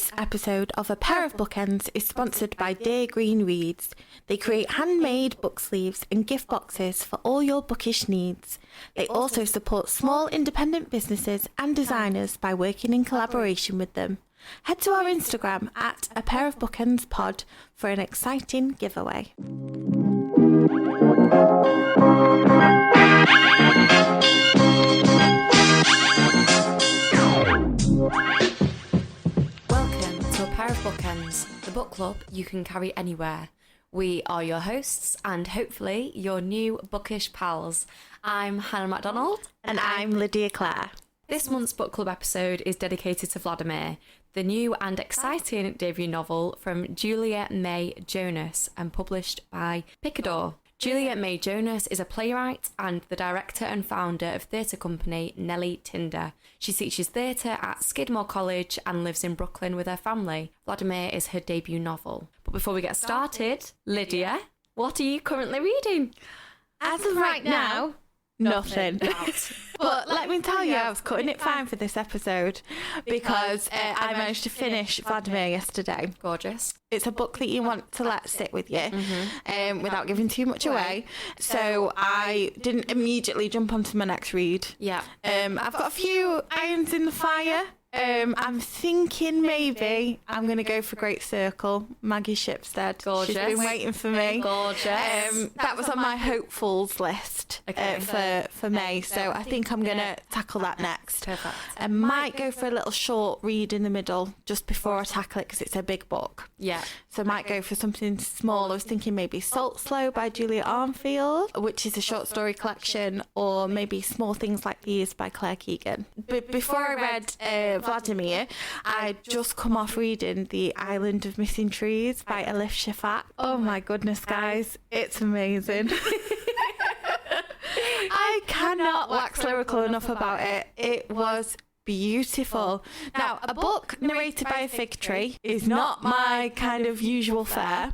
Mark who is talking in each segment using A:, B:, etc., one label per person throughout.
A: This episode of A Pair of Bookends is sponsored by Dear Green Reads. They create handmade book sleeves and gift boxes for all your bookish needs. They also support small independent businesses and designers by working in collaboration with them. Head to our Instagram at A Pair of Bookends Pod for an exciting giveaway.
B: Pair of Bookends, the book club you can carry anywhere. We are your hosts and hopefully your new bookish pals. I'm Hannah MacDonald.
A: And I'm Lydia Clare.
B: This month's book club episode is dedicated to Vladimir, the new and exciting debut novel from Julia May Jonas and published by Picador. Julia May Jonas is a playwright and the director and founder of theatre company Nellie Tinder. She teaches theatre at Skidmore College and lives in Brooklyn with her family. Vladimir is her debut novel. But before we get started, Lydia, what are you currently reading?
A: As of right now, nothing. But let me tell you, I was cutting it fine for this episode because I managed to finish Vladimir yesterday.
B: Gorgeous.
A: It's a book that you want to let sit with you without giving too much away. So I didn't immediately jump onto my next read.
B: Yeah.
A: I've got a few irons in the fire. I'm thinking maybe I'm going to go for Great Circle, Maggie Shipstead.
B: Gorgeous.
A: She's been waiting for me.
B: Gorgeous.
A: That was on my hopefuls list for May, so I think I'm going to tackle that next.
B: Perfect.
A: I might go for a little short read in the middle just before I tackle it because it's a big book.
B: Yeah.
A: So I might go for something small. I was thinking maybe Salt Slow by Julia Armfield, which is a short story collection, or maybe Small Things Like These by Claire Keegan. But before I read Vladimir, I'd just come off reading The Island of Missing Trees by Elif Shafak. Oh my goodness, guys, it's amazing. I cannot wax lyrical enough about it. It was beautiful. Now, a book narrated by a fig tree is not my kind of usual fare,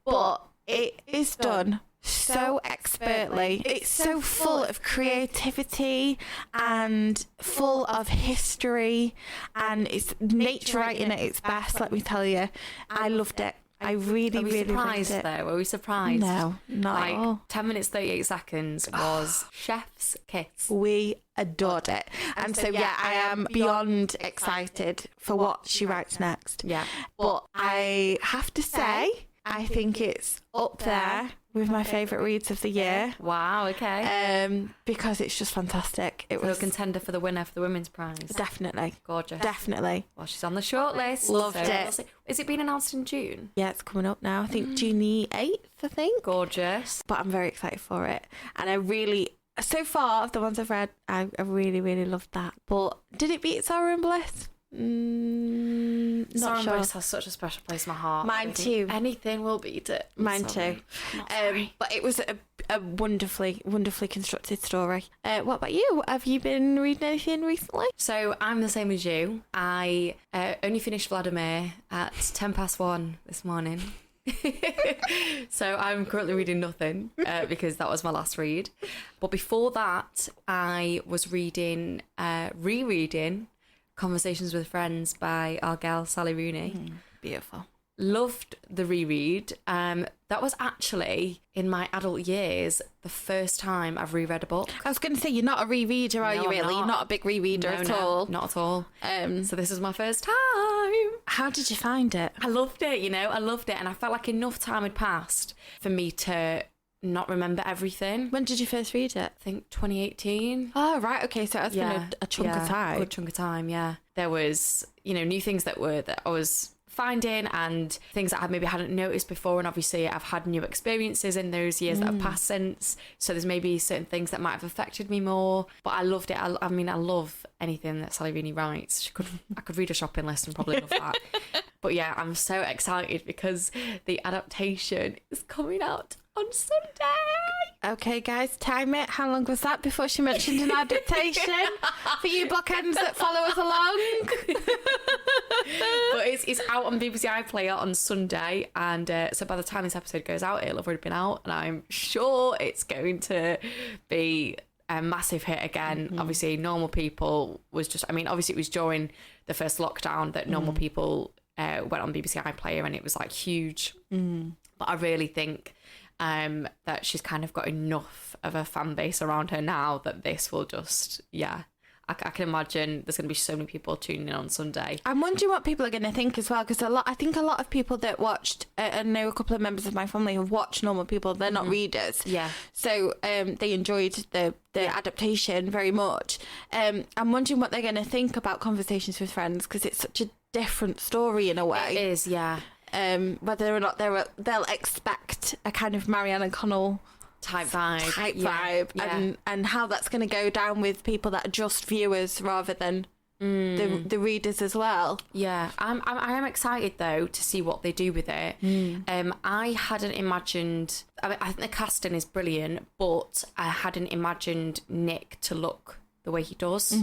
A: but it is done so expertly. It's so full of creativity and full of history, and it's nature writing at its best, let me tell you. I loved it. I really loved it.
B: Though? Were we surprised?
A: No, not at all.
B: 10 minutes, 38 seconds was chef's kiss.
A: We adored it. And so, yeah, I am beyond excited for what she writes next.
B: Yeah.
A: But I have to say, I think it's up there with my favourite reads of the year.
B: Wow, okay.
A: Because it's just fantastic. It was
B: a contender for the winner for the Women's Prize.
A: Definitely.
B: Gorgeous.
A: Definitely.
B: Well, she's on the short list.
A: Loved it.
B: Is it been announced in June?
A: Yeah, it's coming up now. I think June the 8th, I think.
B: Gorgeous.
A: But I'm very excited for it. And I really, so far, of the ones I've read, I really loved that. But did it beat Sorrow and Bliss? Not sure.
B: Bliss has such a special place in my heart.
A: Mine too.
B: Anything will beat it.
A: Mine too. But it was a wonderfully constructed story. What about you? Have you been reading anything recently?
B: So I'm the same as you. I only finished Vladimir at 1:10 this morning. So I'm currently reading nothing because that was my last read. But before that, I was rereading Conversations with Friends by our gal Sally Rooney.
A: Beautiful.
B: Loved the reread. That was actually, in my adult years, the first time I've reread a book.
A: I was going to say, you're not a rereader, are you really? You're not a big rereader at all?
B: Not at all. So this is my first time.
A: How did you find it?
B: I loved it, I loved it. And I felt like enough time had passed for me to not remember everything.
A: When did you first read it?
B: I think 2018.
A: Oh, right. Okay, so it's been a chunk of time.
B: A good chunk of time, yeah. There was, new things that I was finding and things that I maybe hadn't noticed before, and obviously I've had new experiences in those years that have passed since, so there's maybe certain things that might have affected me more, but I loved it. I mean, I love anything that Sally Rooney writes. I could read a shopping list and probably love that. But yeah, I'm so excited because the adaptation is coming out on Sunday.
A: Okay, guys, time it. How long was that before she mentioned an adaptation? For you bookends that follow us along.
B: But it's out on BBC iPlayer on Sunday, and so by the time this episode goes out, it'll have already been out, and I'm sure it's going to be a massive hit again. Mm-hmm. Obviously, Normal People was just, I mean, obviously it was during the first lockdown that Normal People went on BBC iPlayer and it was like huge. But I really think that she's kind of got enough of a fan base around her now that this will just, I can imagine there's going to be so many people tuning in on Sunday.
A: I'm wondering what people are going to think as well, because I think a lot of people that watched, I know a couple of members of my family have watched Normal People. They're not readers.
B: Yeah.
A: So they enjoyed the adaptation very much. I'm wondering what they're going to think about Conversations with Friends, because it's such a different story in a way.
B: It is, yeah.
A: Whether or not they'll expect a kind of Marianne Connell
B: type vibe,
A: and how that's going to go down with people that are just viewers rather than the readers as well.
B: Yeah, I am excited though to see what they do with it. I hadn't imagined. I think the casting is brilliant, but I hadn't imagined Nick to look the way he does.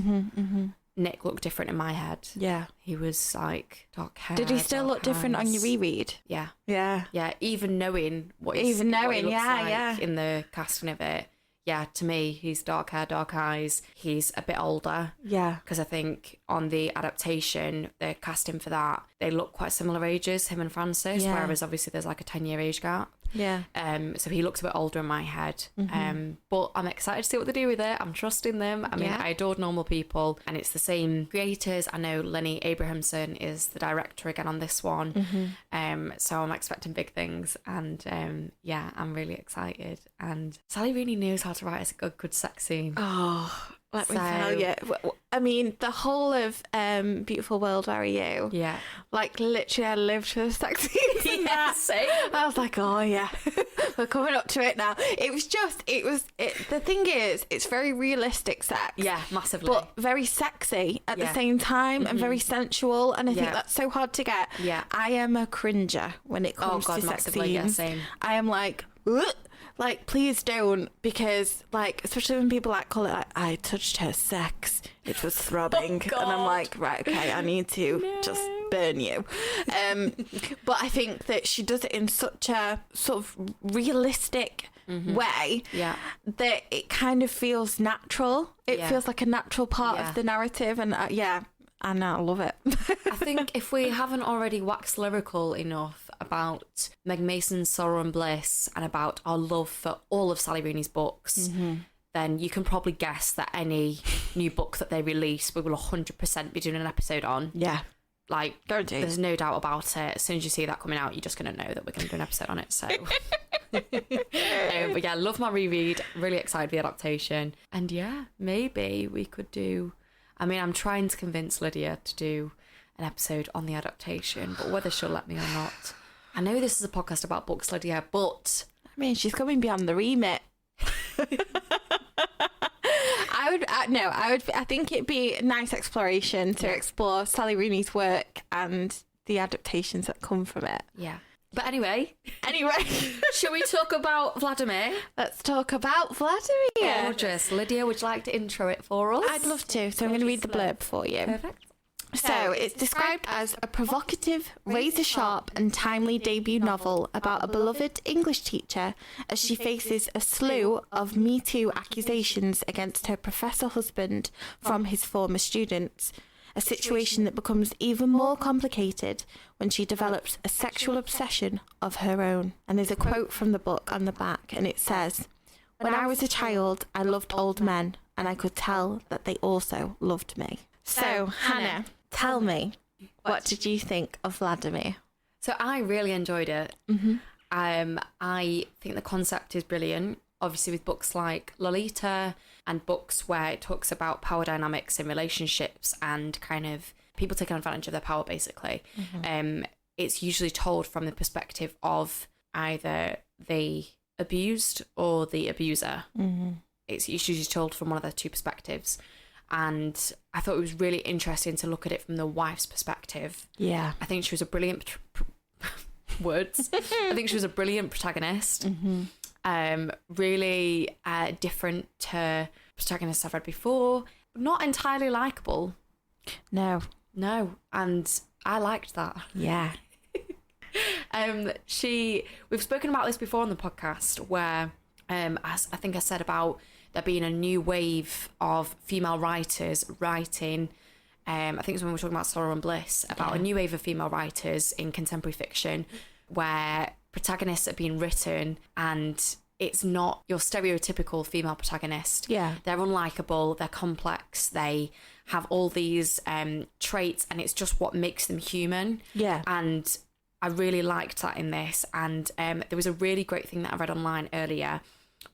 B: Nick looked different in my head.
A: Yeah.
B: He was like dark hair.
A: Did he still look different on your reread?
B: Yeah.
A: Yeah.
B: Yeah, even knowing what he looks like in the casting of it. Yeah, to me, he's dark hair, dark eyes. He's a bit older.
A: Yeah.
B: Because I think on the adaptation, the casting for that, they look quite similar ages, him and Francis, whereas obviously there's like a 10-year age gap.
A: Yeah.
B: So he looks a bit older in my head. But I'm excited to see what they do with it. I'm trusting them. I mean, I adored Normal People, and it's the same creators. I know Lenny Abrahamson is the director again on this one. So I'm expecting big things, and I'm really excited. And Sally Rooney knows how to write a good sex scene.
A: Oh, let me tell you. I mean, the whole of Beautiful World, Where Are You?
B: Yeah.
A: Like, literally, I lived for the sex scenes in that.
B: Same.
A: I was like, oh, yeah, we're coming up to it now. The thing is, it's very realistic sex.
B: Yeah, massively.
A: But very sexy at the same time and very sensual. And I think that's so hard to get.
B: Yeah.
A: I am a cringer when it comes to sex scenes.
B: Yeah, same.
A: I am like, ugh. Like, please don't, because, like, especially when people like call it, like, I touched her sex, it was throbbing, and I'm like, right, okay, I need to just burn you. But I think that she does it in such a sort of realistic way that it kind of feels natural. It feels like a natural part of the narrative, and and I love it.
B: I think if we haven't already waxed lyrical enough about Meg Mason's Sorrow and Bliss and about our love for all of Sally Rooney's books, then you can probably guess that any new book that they release, we will 100% be doing an episode on.
A: Yeah.
B: Like,
A: guaranteed.
B: There's no doubt about it. As soon as you see that coming out, you're just going to know that we're going to do an episode on it. So, but yeah, love my reread. Really excited for the adaptation. And yeah, maybe we could do... I mean, I'm trying to convince Lydia to do an episode on the adaptation, but whether she'll let me or not. I know this is a podcast about books, Lydia, but...
A: I mean, she's coming beyond the remit. I think it'd be a nice exploration to explore Sally Rooney's work and the adaptations that come from it.
B: Yeah. But anyway,
A: shall
B: we talk about Vladimir?
A: Let's talk about Vladimir.
B: Gorgeous. Lydia, would you like to intro it for us?
A: I'd love to. So I'm going to read the blurb for you.
B: Perfect.
A: So it's described as a provocative, razor-sharp and timely debut novel about a beloved English teacher as she faces a slew of Me Too accusations against her professor husband from his former students. A situation that becomes even more complicated when she develops a sexual obsession of her own. And there's a quote from the book on the back, and it says, "When I was a child, I loved old men, and I could tell that they also loved me." So, Hannah, tell me, what did you think of Vladimir?
B: So I really enjoyed it. I think the concept is brilliant. Obviously, with books like Lolita and books where it talks about power dynamics in relationships and kind of people taking advantage of their power, basically, it's usually told from the perspective of either the abused or the abuser. It's usually told from one of the two perspectives. And I thought it was really interesting to look at it from the wife's perspective. Yeah. I think she was a brilliant... words. I think she was a brilliant protagonist. Really different to protagonists I've read before. Not entirely likeable. No. And I liked that. Yeah. We've spoken about this before on the podcast where as I think I said about there being a new wave of female writers writing I think it was when we were talking about Sorrow and Bliss, about a new wave of female writers in contemporary fiction where protagonists are being written and it's not your stereotypical female protagonist.
A: Yeah.
B: They're unlikable, they're complex, they have all these traits, and it's just what makes them human.
A: Yeah.
B: And I really liked that in this. And there was a really great thing that I read online earlier,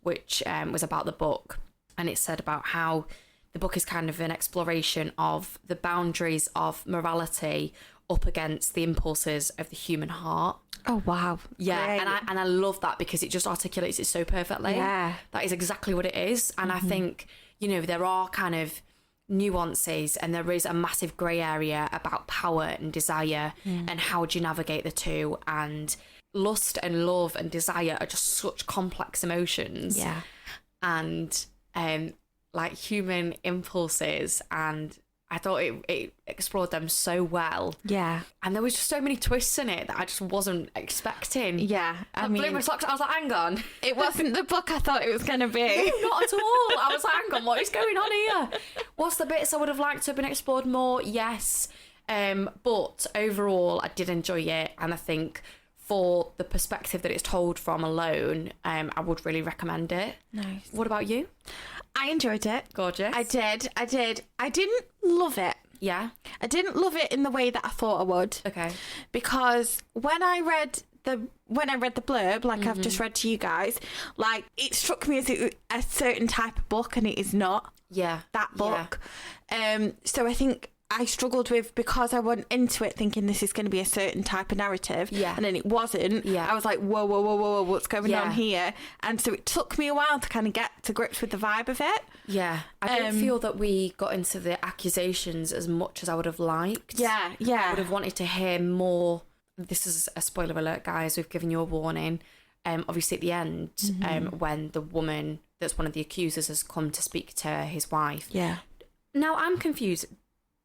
B: which was about the book. And it said about how the book is kind of an exploration of the boundaries of morality up against the impulses of the human heart.
A: Oh, wow.
B: Yeah,
A: Great.
B: and I love that because it just articulates it so perfectly.
A: Yeah.
B: That is exactly what it is. And I think, you know, there are kind of nuances and there is a massive grey area about power and desire and how do you navigate the two. And lust and love and desire are just such complex emotions.
A: Yeah.
B: And like human impulses, and I thought it explored them so well.
A: Yeah.
B: And there was just so many twists in it that I just wasn't expecting.
A: Yeah. I
B: Blew
A: mean,
B: my socks. I was like, hang on.
A: it wasn't the book I thought it was going to be.
B: Not at all. I was like, hang on, what is going on here? What's the bits I would have liked to have been explored more? Yes. But overall, I did enjoy it. And I think for the perspective that it's told from alone, I would really recommend it.
A: Nice.
B: What about you?
A: I enjoyed it.
B: Gorgeous.
A: I did. I didn't love it.
B: Yeah.
A: I didn't love it in the way that I thought I would.
B: Okay.
A: Because when I read the blurb, like I've just read to you guys, like it struck me as a certain type of book, and it is not that book.
B: Yeah.
A: So I think I struggled with, because I went into it thinking this is going to be a certain type of narrative, and then it wasn't. I was like, whoa, what's going on here? And so it took me a while to kind of get to grips with the vibe of it.
B: Yeah, I don't feel that we got into the accusations as much as I would have liked.
A: Yeah.
B: I would have wanted to hear more. This is a spoiler alert, guys. We've given you a warning. Obviously, at the end, when the woman that's one of the accusers has come to speak to his wife.
A: Yeah.
B: Now, I'm confused.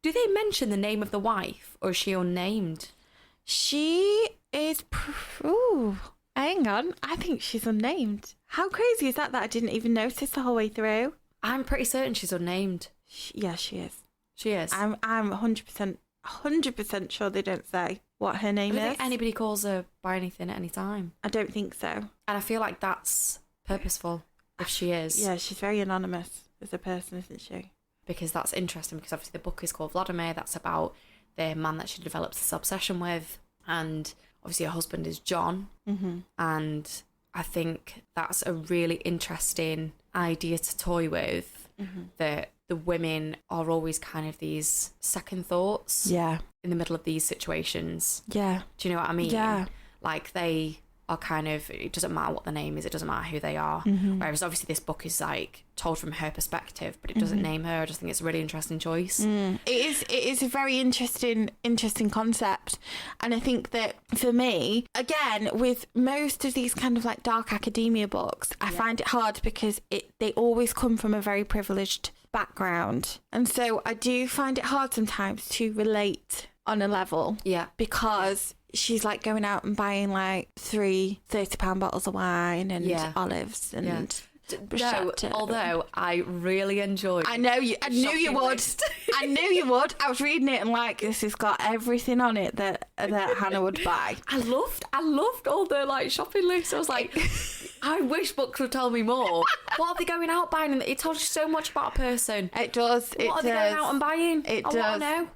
B: Do they mention the name of the wife, or is she unnamed?
A: She is... Ooh, hang on. I think she's unnamed. How crazy is that I didn't even notice the whole way through?
B: I'm pretty certain she's unnamed.
A: Yeah, she is.
B: She is.
A: I'm 100% sure they don't say what her name
B: I don't
A: is.
B: think anybody calls her by anything at any time.
A: I don't think so.
B: And I feel like that's purposeful, if she is.
A: Yeah, she's very anonymous as a person, isn't she?
B: Because that's interesting, because obviously the book is called Vladimir. That's about the man that she develops this obsession with. And obviously her husband is John. And I think that's a really interesting idea to toy with, that the women are always kind of these second thoughts in the middle of these situations.
A: Yeah.
B: Do you know what I mean?
A: Yeah.
B: Like they are kind of, it doesn't matter what the name is, it doesn't matter who they are. Whereas obviously this book is like told from her perspective, but it doesn't name her. I just think it's a really interesting choice.
A: It is a very interesting concept. And I think that for me, again, with most of these kind of like dark academia books, I find it hard because they always come from a very privileged background. And so I do find it hard sometimes to relate on a level.
B: Yeah.
A: Because she's like going out and buying like 3 £30 bottles of wine and olives and bruschetta.
B: Although I really enjoyed.
A: I knew you would. I knew you would. I was reading it and like, this has got everything on it that Hannah would buy.
B: I loved all the like shopping lists. I was like, I wish books would tell me more. What are they going out buying? It tells you so much about a person.
A: It does.
B: What are they going out and buying?
A: It
B: I
A: does.
B: want to know.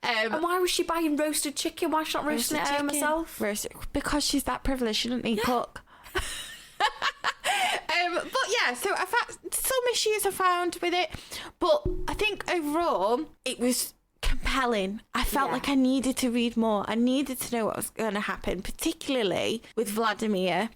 B: And why was she buying roasted chicken? Why is she not roasting it at home herself?
A: Because she's that privileged. She doesn't need cook. But yeah, so I found some issues I found with it, but I think overall it was compelling. I felt like I needed to read more. I needed to know what was going to happen, particularly with Vladimir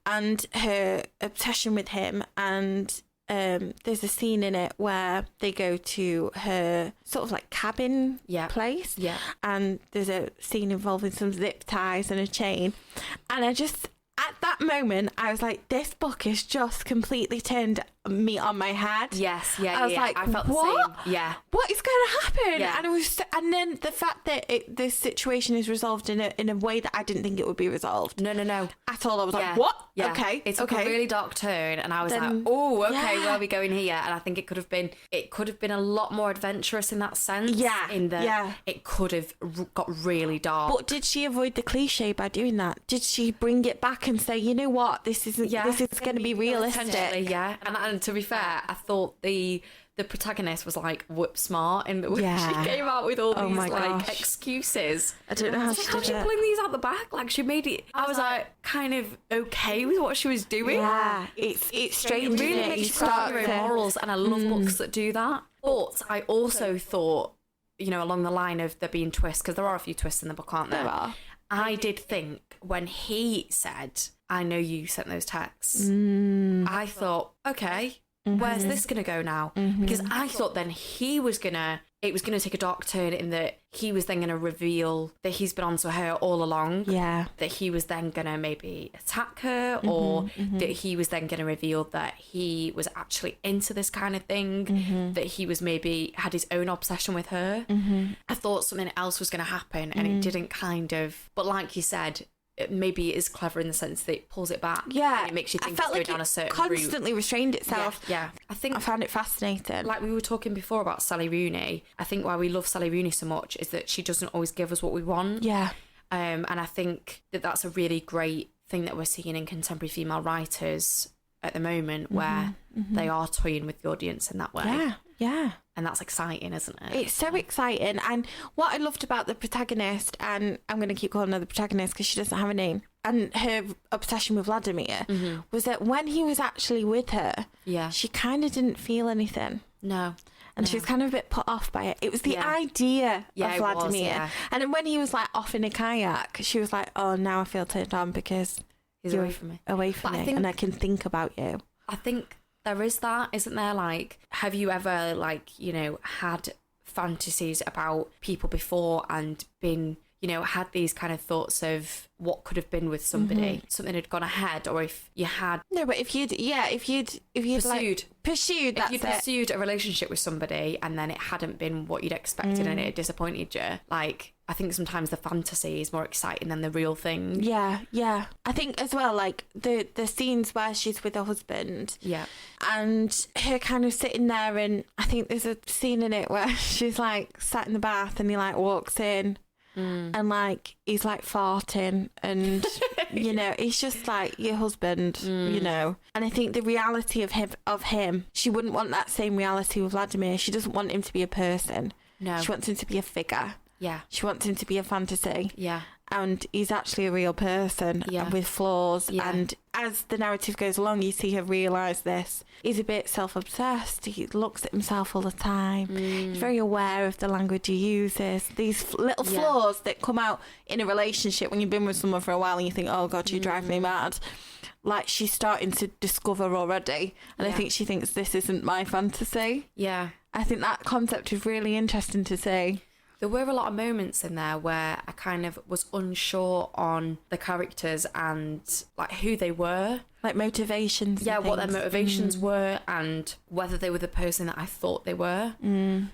A: and her obsession with him. And there's a scene in it where they go to her sort of like cabin place, and there's a scene involving some zip ties and a chain, and I just, at that moment, I was like, this book is just completely turned meat on my head.
B: Yes,
A: I was like,
B: I felt
A: what?
B: the same. Yeah.
A: What is going to happen?
B: Yeah.
A: And then the fact that this situation is resolved in a way that I didn't think it would be resolved.
B: No.
A: At all. I was like, what?
B: Yeah.
A: Okay.
B: It took a really dark turn, and I was like, oh, okay, where are we going here? And I think it could have been a lot more adventurous in that sense.
A: Yeah.
B: It could have got really dark.
A: But did she avoid the cliche by doing that? Did she bring it back and say, you know what, this is going to be realistic?
B: Yeah. And to be fair, I thought the protagonist was like whip smart in the way she came out with all these like excuses.
A: I don't know how she did it.
B: How's she pulling these out the back? Like, she made it. I was like kind of okay with what she was doing.
A: Yeah, it's strange.
B: It really makes you start your own morals, and I love books that do that. But I also thought, you know, along the line of there being twists, because there are a few twists in the book, aren't there?
A: There are.
B: I did think when he said, "I know you sent those texts," I thought, okay. Where's this going to go now? Because I thought then it was going to take a dark turn in that he was then going to reveal that he's been onto her all along.
A: Yeah.
B: That he was then going to maybe attack her, or that he was then going to reveal that he was actually into this kind of thing, that he was maybe had his own obsession with her. I thought something else was going to happen, and it didn't but like you said, maybe it is clever in the sense that it pulls it back.
A: Yeah.
B: And it makes you think
A: I felt
B: it's
A: like
B: going down a certain
A: constantly restrained itself.
B: Yeah. I
A: found it fascinating.
B: Like we were talking before about Sally Rooney, I think why we love Sally Rooney so much is that she doesn't always give us what we want.
A: Yeah.
B: And I think that that's a really great thing that we're seeing in contemporary female writers at the moment, where they are toying with the audience in that way.
A: Yeah.
B: And that's exciting, isn't it?
A: It's so exciting. And what I loved about the protagonist, and I'm going to keep calling her the protagonist because she doesn't have a name, and her obsession with Vladimir, was that when he was actually with her, she kind of didn't feel anything.
B: No.
A: And she was kind of a bit put off by it. It was the idea of Vladimir. And then when he was like off in a kayak, she was like, oh, now I feel turned on because
B: he's away from me.
A: And I can think about you.
B: I think there is that, isn't there? Like, have you ever, like, you know, had fantasies about people before and been, you know, had these kind of thoughts of what could have been with somebody, something had gone ahead, or if you had
A: if you'd pursued
B: a relationship with somebody and then it hadn't been what you'd expected and it had disappointed you, like, I think sometimes the fantasy is more exciting than the real thing.
A: Yeah. I think as well, like the scenes where she's with her husband, and her kind of sitting there, and I think there's a scene in it where she's like sat in the bath and he like walks in. And like he's like farting, and you know, it's just like your husband, you know. And I think the reality of him, she wouldn't want that same reality with Vladimir. She doesn't want him to be a person. No, she wants him to be a figure. Yeah, she wants him to be a fantasy. Yeah. And he's actually a real person with flaws. Yeah. And as the narrative goes along, you see her realise this. He's a bit self-obsessed. He looks at himself all the time. He's very aware of the language he uses. These little flaws that come out in a relationship when you've been with someone for a while and you think, oh, God, you drive me mad. Like, she's starting to discover already. And I think she thinks this isn't my fantasy. Yeah. I think that concept is really interesting to see.
B: There were a lot of moments in there where I kind of was unsure on the characters and like who they were.
A: Like motivations.
B: Yeah, what their motivations were and whether they were the person that I thought they were.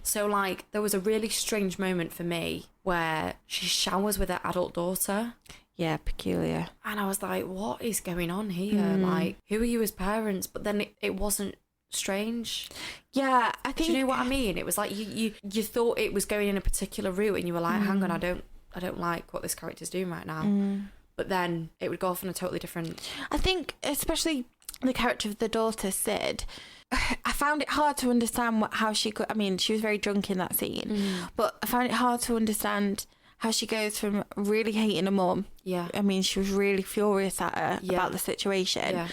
B: So like there was a really strange moment for me where she showers with her adult daughter.
A: Yeah, peculiar.
B: And I was like, what is going on here? Like, who are you as parents? But then it wasn't strange.
A: Yeah, I think.
B: Do you know what I mean? It was like you thought it was going in a particular route, and you were like, "Hang on, I don't like what this character's doing right now." But then it would go off on a totally different.
A: I think, especially the character of the daughter, Sid. I found it hard to understand how she could. I mean, she was very drunk in that scene, but I found it hard to understand how she goes from really hating her mum. Yeah, I mean, she was really furious at her about the situation. Yeah.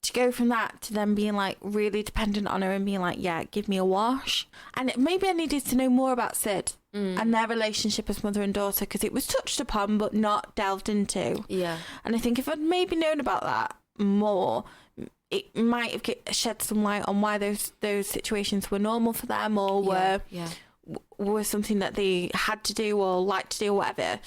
A: To go from that to them being like really dependent on her and being like, yeah, give me a wash. And maybe I needed to know more about Sid and their relationship as mother and daughter, because it was touched upon but not delved into. Yeah. And I think if I'd maybe known about that more, it might have shed some light on why those situations were normal for them, or were something that they had to do or liked to do or whatever.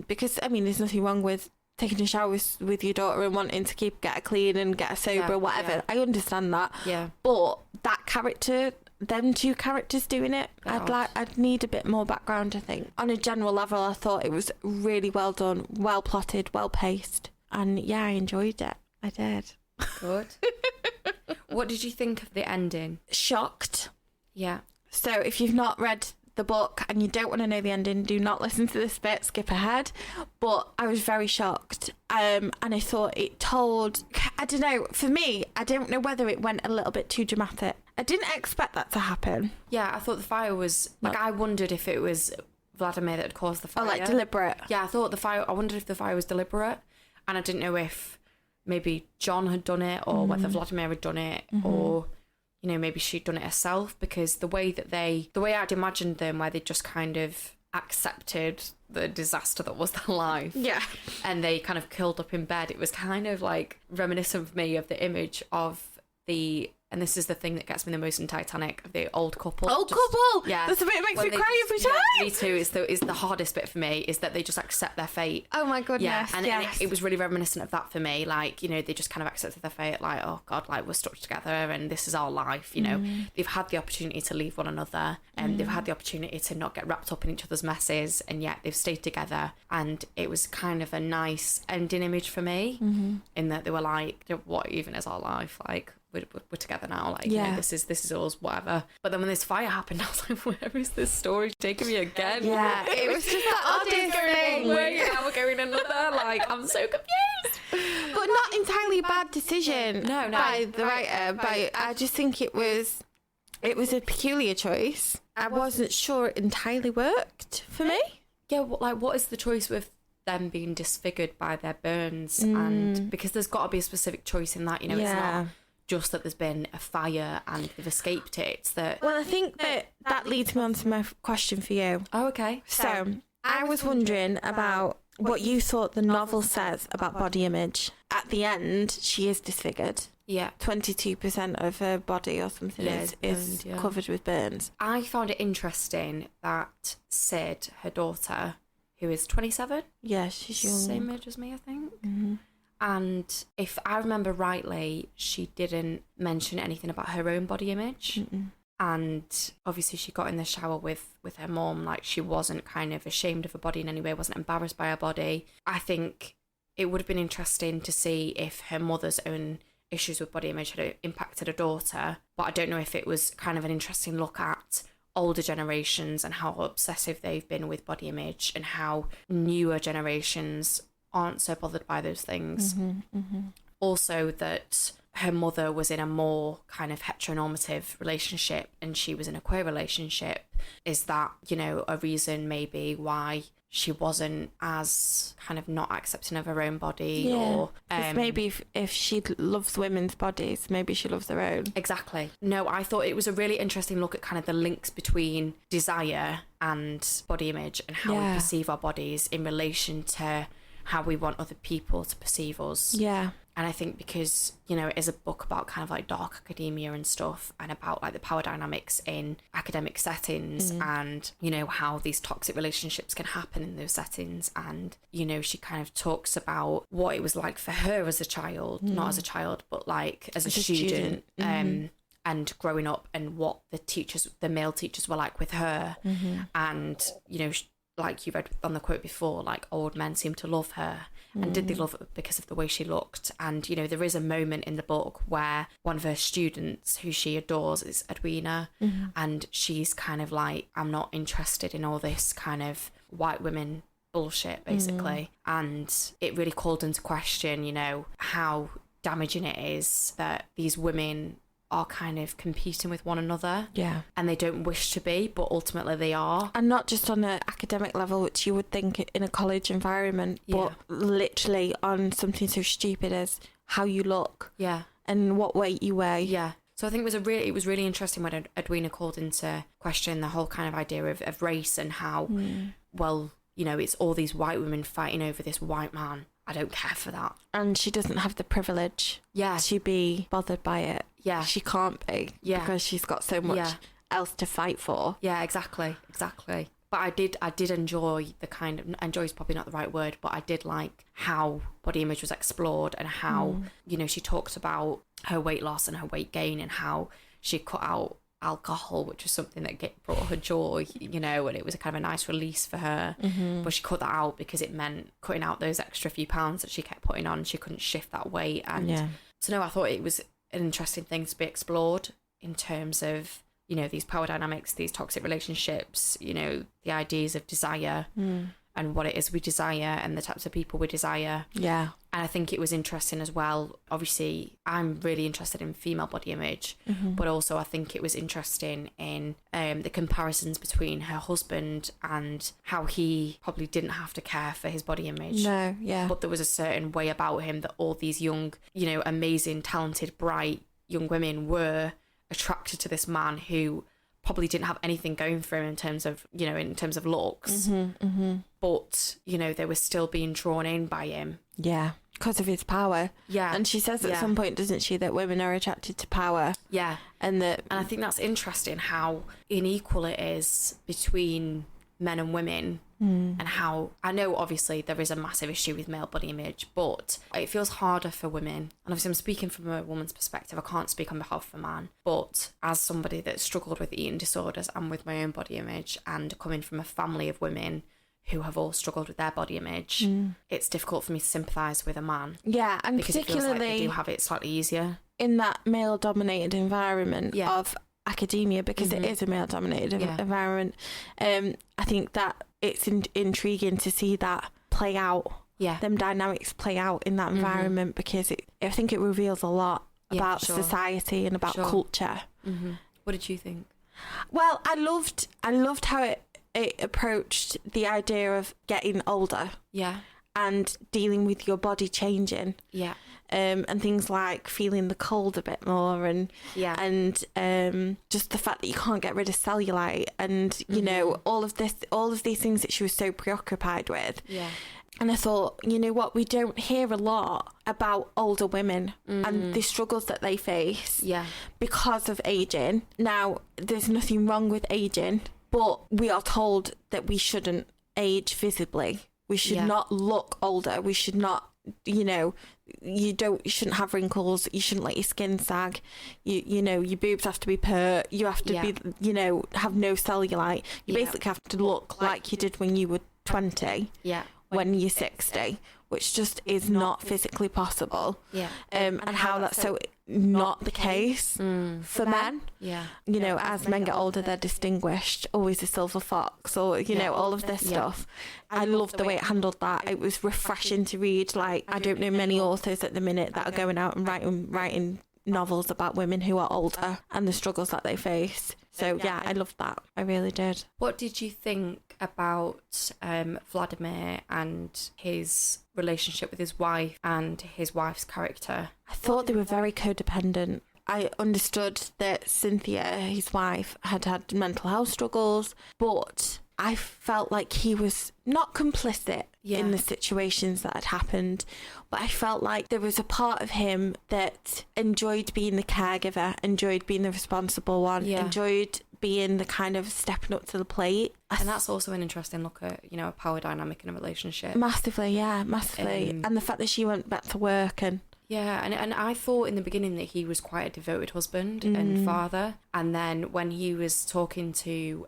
A: Because I mean, there's nothing wrong with taking a shower with your daughter and wanting to get her clean and get her sober, whatever. I understand that.
B: Yeah.
A: But that character, them two characters doing it, I'd need a bit more background, I think. On a general level, I thought it was really well done, well plotted, well paced. And yeah, I enjoyed it. I did.
B: Good. What did you think of the ending?
A: Shocked.
B: Yeah.
A: So if you've not read the book and you don't want to know the ending, do not listen to this bit, skip ahead. But I was very shocked. And I thought it told, I don't know, for me, I don't know whether it went a little bit too dramatic. I didn't expect that to happen.
B: Yeah, I thought the fire was, like, I wondered if it was Vladimir that had caused the fire.
A: Oh, like deliberate.
B: Yeah, I wondered if the fire was deliberate. And I didn't know if maybe John had done it or whether Vladimir had done it or, you know, maybe she'd done it herself, because the way I'd imagined them, where they just kind of accepted the disaster that was their life.
A: Yeah.
B: And they kind of curled up in bed. It was kind of like reminiscent for me of the image of and this is the thing that gets me the most in Titanic, of the old couple.
A: Couple!
B: Yeah.
A: That's the bit that makes me cry every time.
B: Yeah, me too. Is the hardest bit for me, is that they just accept their fate.
A: Oh my goodness.
B: Yeah, and it was really reminiscent of that for me. Like, you know, they just kind of accepted their fate, like, oh God, like, we're stuck together and this is our life, you know. They've had the opportunity to leave one another, and they've had the opportunity to not get wrapped up in each other's messes, and yet they've stayed together. And it was kind of a nice ending image for me, in that they were like, what even is our life? Like, we're together now, like, you know, this is us, whatever. But then when this fire happened, I was like, where is this story taking me again?
A: Yeah, it was just the oddest thing.
B: Now we're going another, like, I'm so confused.
A: But not entirely a bad decision
B: No.
A: by the writer. I just think it was a peculiar choice. I wasn't sure it entirely worked for me.
B: Yeah, what is the choice with them being disfigured by their burns? And because there's got to be a specific choice in that, you know, it's not just that there's been a fire and they've escaped it. It's that...
A: Well, I think that leads me on to my question for you.
B: Oh, okay.
A: So I was wondering about what you thought the novel says about body image. At the end, she is disfigured.
B: Yeah.
A: 22% of her body or something is covered with burns.
B: I found it interesting that Sid, her daughter, who is 27...
A: Yeah, she's young.
B: Same age as me, I think.
A: Mm-hmm.
B: And if I remember rightly, she didn't mention anything about her own body image.
A: Mm-mm.
B: And obviously she got in the shower with her mum, like, she wasn't kind of ashamed of her body in any way, wasn't embarrassed by her body. I think it would have been interesting to see if her mother's own issues with body image had impacted her daughter, but I don't know if it was kind of an interesting look at older generations and how obsessive they've been with body image, and how newer generations aren't so bothered by those things. Also, that her mother was in a more kind of heteronormative relationship and she was in a queer relationship. Is that, you know, a reason maybe why she wasn't as kind of not accepting of her own body? Or
A: maybe if she loves women's bodies, maybe she loves her own.
B: Exactly. No, I thought it was a really interesting look at kind of the links between desire and body image, and how we perceive our bodies in relation to how we want other people to perceive us.
A: Yeah.
B: And I think because, you know, it is a book about kind of like dark academia and stuff, and about like the power dynamics in academic settings, and, you know, how these toxic relationships can happen in those settings. And, you know, she kind of talks about what it was like for her as a child, not as a child, but like as a student. And growing up, and what the male teachers were like with her. And, you know, like you read on the quote before, like, old men seemed to love her. And did they love her because of the way she looked? And, you know, there is a moment in the book where one of her students, who she adores, is Edwina. And she's kind of like, I'm not interested in all this kind of white women bullshit, basically. And it really called into question, you know, how damaging it is that these women are kind of competing with one another. Yeah. And they don't wish to be, but ultimately they are.
A: And not just on an academic level, which you would think in a college environment, but literally on something so stupid as how you look. Yeah. And what weight you weigh.
B: Yeah. So I think it was really interesting when Edwina called into question the whole kind of idea of race, and how, well, you know, it's all these white women fighting over this white man. I don't care for that. And
A: she doesn't have the privilege to be bothered by it. Yeah. She can't be. Yeah. Because she's got so much else to fight for.
B: Yeah, exactly. But But I did enjoy the kind of, enjoy is probably not the right word, but I did like how body image was explored and how, you know, she talked about her weight loss and her weight gain and how she cut out alcohol, which was something that brought her joy, you know, and it was a kind of a nice release for her. But she cut that out because it meant cutting out those extra few pounds that she kept putting on. She couldn't shift that weight. And so no, I thought it was an interesting thing to be explored in terms of, you know, these power dynamics, these toxic relationships, you know, the ideas of desire and what it is we desire and the types of people we desire.
A: Yeah.
B: And I think it was interesting as well. Obviously, I'm really interested in female body image, but also I think it was interesting in the comparisons between her husband and how he probably didn't have to care for his body image.
A: No, yeah.
B: But there was a certain way about him that all these young, you know, amazing, talented, bright young women were attracted to this man who probably didn't have anything going for him in terms of, you know, in terms of looks. But, you know, they were still being drawn in by him.
A: Yeah. Because of his power.
B: Yeah.
A: And she says at some point, doesn't she, that women are attracted to power.
B: Yeah.
A: And
B: I think that's interesting how unequal it is between men and women, and how, I know obviously there is a massive issue with male body image, but it feels harder for women. And obviously I'm speaking from a woman's perspective, I can't speak on behalf of a man, but as somebody that struggled with eating disorders and with my own body image, and coming from a family of women who have all struggled with their body image, it's difficult for me to sympathise with a man.
A: Yeah, and
B: because
A: particularly
B: it feels like they do have it slightly easier.
A: In that male-dominated environment of academia, because it is a male-dominated environment. I think that it's intriguing to see that play out. Yeah, them dynamics play out in that environment, because I think it reveals a lot about society and about culture.
B: What did you think?
A: Well, I loved how it approached the idea of getting older. Yeah. And dealing with your body changing. Yeah. And things like feeling the cold a bit more, and just the fact that you can't get rid of cellulite, and you know, all of these things that she was so preoccupied with. Yeah. And I thought, you know what, we don't hear a lot about older women and the struggles that they face because of aging. Now, there's nothing wrong with aging, but we are told that we shouldn't age visibly. We should not look older. We should not, you know, you shouldn't have wrinkles. You shouldn't let your skin sag. You know, your boobs have to be pert. You have to be, you know, have no cellulite. You basically have to look like you did when you were 20. Yeah. When you're 60, which just is not physically possible. Yeah. And how that's so not the case for men. Yeah. You know, as men get older, they're distinguished, always a silver fox, or, you know, all of this stuff. I loved the way it handled that. It was refreshing to read. Like, I don't know many authors at the minute that are going out and writing novels about women who are older and the struggles that they face. So yeah, I loved that. I really did.
B: What did you think about Vladimir and his relationship with his wife and his wife's character?
A: I thought they were very codependent. I understood that Cynthia, his wife, had had mental health struggles, but I felt like he was not complicit in the situations that had happened, but I felt like there was a part of him that enjoyed being the caregiver, enjoyed being the responsible one, enjoyed being the kind of stepping up to the plate.
B: And that's also an interesting look at, you know, a power dynamic in a relationship.
A: Massively. And the fact that she went back to work and...
B: Yeah, and I thought in the beginning that he was quite a devoted husband and father, and then when he was talking to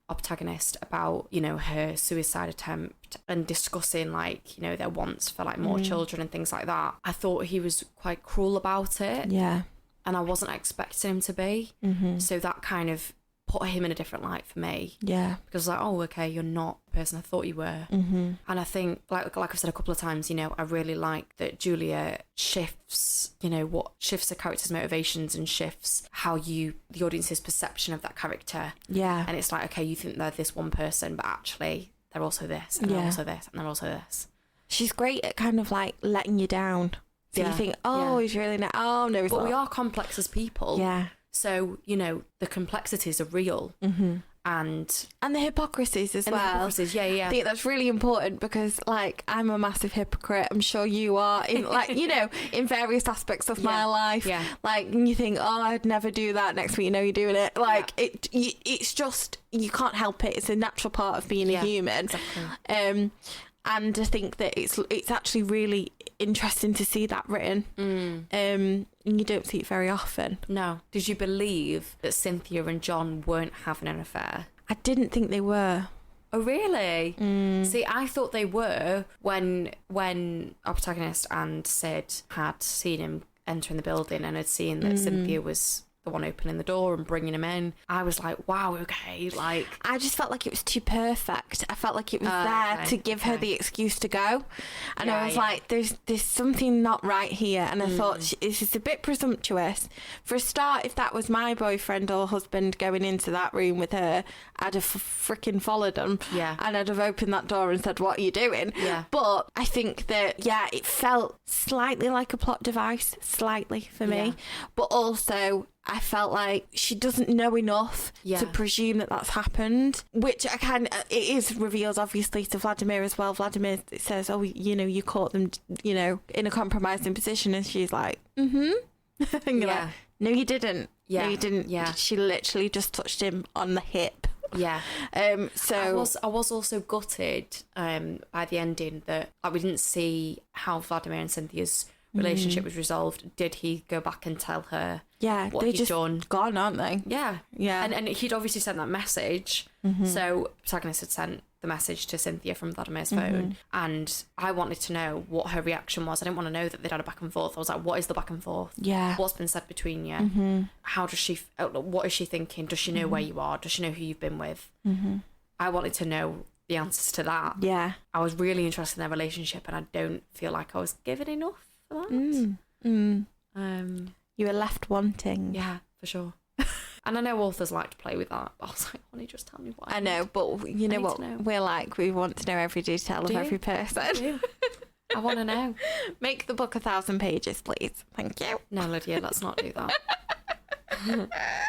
B: protagonist about, you know, her suicide attempt and discussing, like, you know, their wants for like more children and things like that, I thought he was quite cruel about it. Yeah. And I wasn't expecting him to be. So that kind of put him in a different light for me. Yeah. Because like, oh, okay, you're not the person I thought you were. And I think, like I've said a couple of times, you know, I really like that Julia shifts, you know, shifts the character's motivations and shifts how the audience's perception of that character. Yeah. And it's like, okay, you think they're this one person, but actually they're also this, and they're also this, and they're also this.
A: She's great at kind of like letting you down. So you think, oh, he's really not. Oh, no, he's not.
B: But we are complex as people. Yeah. So, you know, the complexities are real. and
A: the hypocrisies as
B: and the
A: well.
B: hypocrisies, yeah.
A: I think that's really important because, like, I'm a massive hypocrite. I'm sure you are, in like, you know, in various aspects of my life.
B: Yeah.
A: Like, you think, oh, I'd never do that. Next week, you know, you're doing it. Like, it's just, you can't help it. It's a natural part of being a human.
B: Exactly.
A: And I think that it's actually really interesting to see that written. And you don't see it very often.
B: No. Did you believe that Cynthia and John weren't having an affair?
A: I didn't think they were.
B: Oh, really? See, I thought they were when our protagonist and Sid had seen him entering the building and had seen that Cynthia was the one opening the door and bringing him in. I was like, wow, okay, like... I
A: just felt like it was too perfect. I felt like it was there to give her the excuse to go. And I was like, there's something not right here. And I thought, this is a bit presumptuous. For a start, if that was my boyfriend or husband going into that room with her, I'd have freaking followed them.
B: Yeah.
A: And I'd have opened that door and said, what are you doing?
B: Yeah.
A: But I think that, it felt slightly like a plot device, slightly for me.
B: Yeah.
A: But also... I felt like she doesn't know enough to presume that that's happened, which it is revealed obviously to Vladimir as well. Vladimir says, oh, you know, you caught them, you know, in a compromising position. And she's like, and you're like, no, you didn't.
B: Yeah.
A: No, you didn't.
B: Yeah.
A: She literally just touched him on the hip.
B: Yeah.
A: So
B: I was also gutted by the ending that we didn't see how Vladimir and Cynthia's relationship was resolved. Did he go back and tell her what he'd
A: just
B: done?
A: Gone, aren't they?
B: Yeah. And he'd obviously sent that message. So protagonist had sent the message to Cynthia from Vladimir's phone, and I wanted to know what her reaction was. I didn't want to know that they'd had a back and forth. I was like, what is the back and forth?
A: Yeah.
B: What's been said between you? How does she... what is she thinking? Does she know where you are? Does she know who you've been with? I wanted to know the answers to that.
A: Yeah.
B: I was really interested in their relationship, and I don't feel like I was given enough for that.
A: You were left wanting.
B: Yeah, for sure. And I know authors like to play with that, but I was like, why don't you just tell me what
A: I know, but you know what we're like? We want to know every detail of every person.
B: I want to know.
A: Make the book 1,000 pages, please. Thank you.
B: No, Lydia, let's not do that.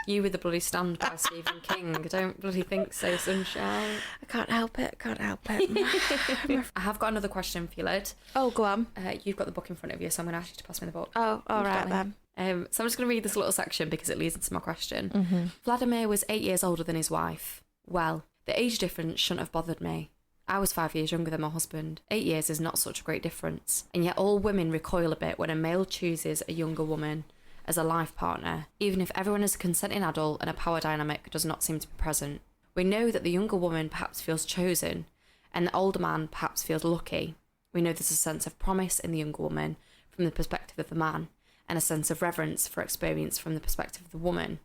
B: You with the bloody Stand by Stephen King. I don't bloody think so, sunshine.
A: I can't help it.
B: I have got another question for you, Lyd.
A: Oh, go on.
B: You've got the book in front of you, so I'm going to ask you to pass me the book.
A: Oh, all right then.
B: So I'm just going to read this little section because it leads into my question. Vladimir was 8 years older than his wife. Well, the age difference shouldn't have bothered me. I was 5 years younger than my husband. 8 years is not such a great difference. And yet all women recoil a bit when a male chooses a younger woman as a life partner, even if everyone is a consenting adult and a power dynamic does not seem to be present. We know that the younger woman perhaps feels chosen, and the older man perhaps feels lucky. We know there's a sense of promise in the younger woman from the perspective of the man, and a sense of reverence for experience from the perspective of the woman.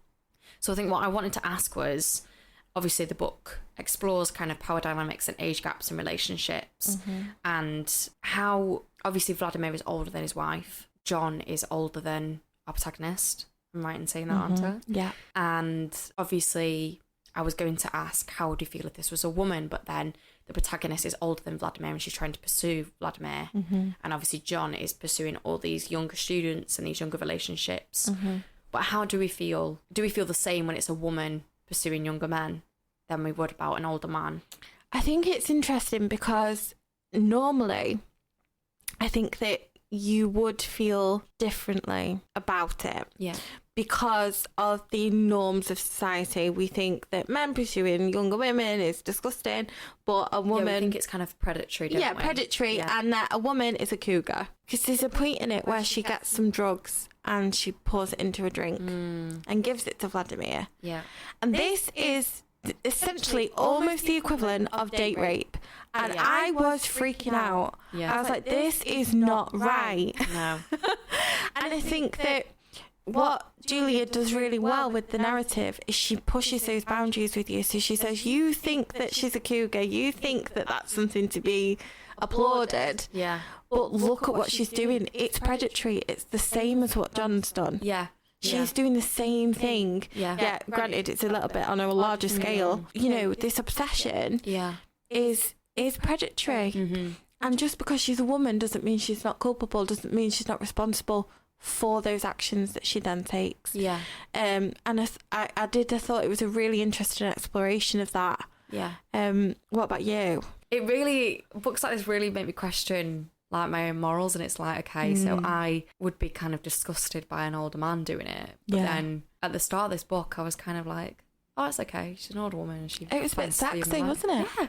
B: So I think what I wanted to ask was, obviously the book explores kind of power dynamics and age gaps in relationships, and how obviously Vladimir is older than his wife. John is older than our protagonist. I'm right in saying that, aren't I?
A: Yeah.
B: And obviously I was going to ask, how would you feel if this was a woman? But then the protagonist is older than Vladimir and she's trying to pursue Vladimir. And obviously John is pursuing all these younger students and these younger relationships. But how do we feel? Do we feel the same when it's a woman pursuing younger men than we would about an older man?
A: I think it's interesting because normally I think that you would feel differently about it.
B: Yeah.
A: Because of the norms of society. We think that men pursuing younger women is disgusting, but a woman...
B: Yeah, we think it's kind of predatory, don't we?
A: Yeah, predatory, and that a woman is a cougar. Because there's a point in it where she gets some drugs and she pours it into a drink and gives it to Vladimir.
B: Yeah.
A: And this is essentially almost the equivalent of date rape. And I was freaking out.
B: Yeah.
A: I was like, this is not right.
B: No.
A: And I think that what Julia does really well with the narrative is she pushes those boundaries with you. So she says, you think that she's a cougar, you think that that's something to be applauded.
B: Yeah.
A: But look at what she's doing. It's predatory. It's the same as what John's done.
B: Yeah.
A: She's doing the same thing.
B: Yeah.
A: Granted, it's a little bit on a larger scale. You know, this obsession is predatory. And just because she's a woman doesn't mean she's not culpable, doesn't mean she's not responsible for those actions that she then takes.
B: Yeah.
A: And I thought it was a really interesting exploration of that.
B: Yeah.
A: What about you?
B: Books like this really make me question like my own morals, and it's like, okay, so I would be kind of disgusted by an older man doing it. But then at the start of this book, I was kind of like, oh, it's okay. She's an older woman. And
A: it was a bit sexy, wasn't it?
B: Yeah.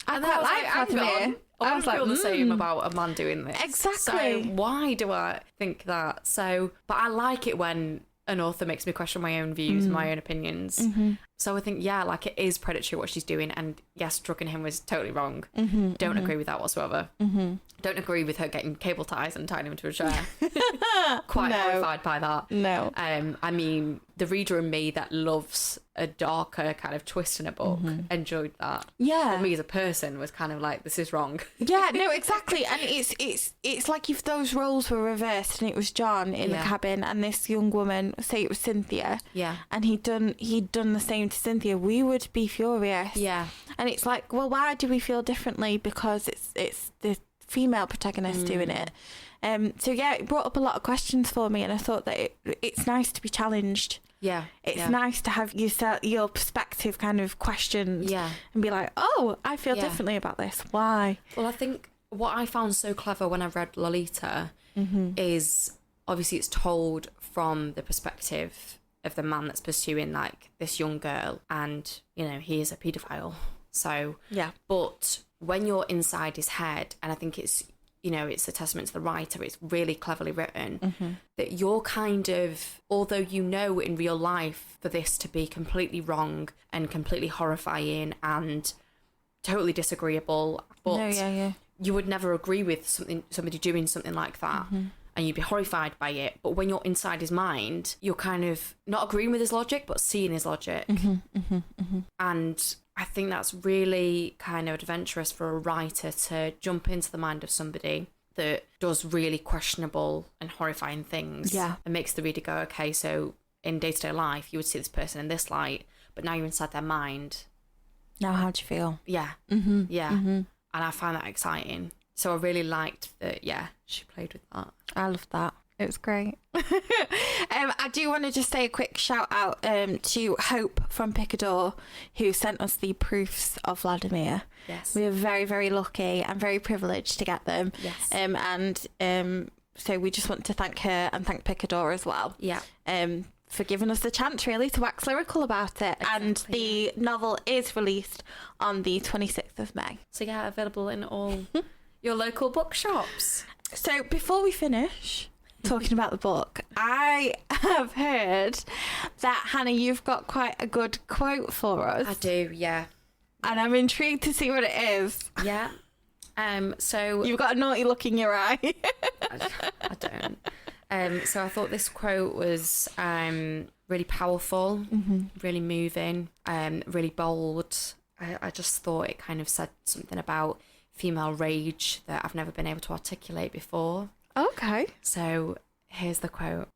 A: I quite like Vladimir.
B: I was like, feel the same about a man doing this.
A: Exactly.
B: So why do I think that? But I like it when an author makes me question my own views, my own opinions. So I think, like, it is predatory what she's doing. And yes, drugging him was totally wrong. Don't agree with that whatsoever. Don't agree with her getting cable ties and tying him to a chair. Quite horrified by that.
A: No.
B: I mean, the reader in me that loves a darker kind of twist in a book enjoyed that.
A: Yeah.
B: But me as a person was kind of like, this is wrong.
A: Yeah, no, exactly. And it's like if those roles were reversed and it was John in the cabin and this young woman, say it was Cynthia, and he'd done the same to Cynthia, we would be furious.
B: Yeah.
A: And it's like, well, why do we feel differently? Because it's the female protagonist doing it. So yeah, it brought up a lot of questions for me, and I thought that it's nice to be challenged.
B: Yeah.
A: It's nice to have your perspective kind of questioned.
B: Yeah.
A: And be like, oh, I feel differently about this. Why?
B: Well, I think what I found so clever when I read Lolita is obviously it's told from the perspective of the man that's pursuing like this young girl, and he is a paedophile. So but when you're inside his head, and I think it's it's a testament to the writer, it's really cleverly written, that you're kind of, although in real life for this to be completely wrong and completely horrifying and totally disagreeable, but you would never agree with somebody doing something like that. And you'd be horrified by it. But when you're inside his mind, you're kind of not agreeing with his logic, but seeing his logic. And I think that's really kind of adventurous for a writer to jump into the mind of somebody that does really questionable and horrifying things.
A: Yeah.
B: And makes the reader go, okay, so in day-to-day life, you would see this person in this light, but now you're inside their mind.
A: Now how do you feel?
B: Yeah. And I find that exciting. So I really liked that, she played with that.
A: I loved that. It was great. I do want to just say a quick shout out to Hope from Picador, who sent us the proofs of Vladimir.
B: Yes.
A: We were very, very lucky and very privileged to get them.
B: Yes.
A: So we just want to thank her and thank Picador as well.
B: Yeah.
A: For giving us the chance, really, to wax lyrical about it. Exactly, and the novel is released on the 26th of May.
B: So, available in all your local bookshops.
A: So, before we finish talking about the book, I have heard that, Hannah, you've got quite a good quote for us.
B: I do, yeah.
A: And I'm intrigued to see what it is.
B: Yeah. So
A: you've got a naughty look in your eye.
B: I don't. So I thought this quote was really powerful, really moving, really bold. I just thought it kind of said something about female rage that I've never been able to articulate before.
A: Okay.
B: So here's the quote.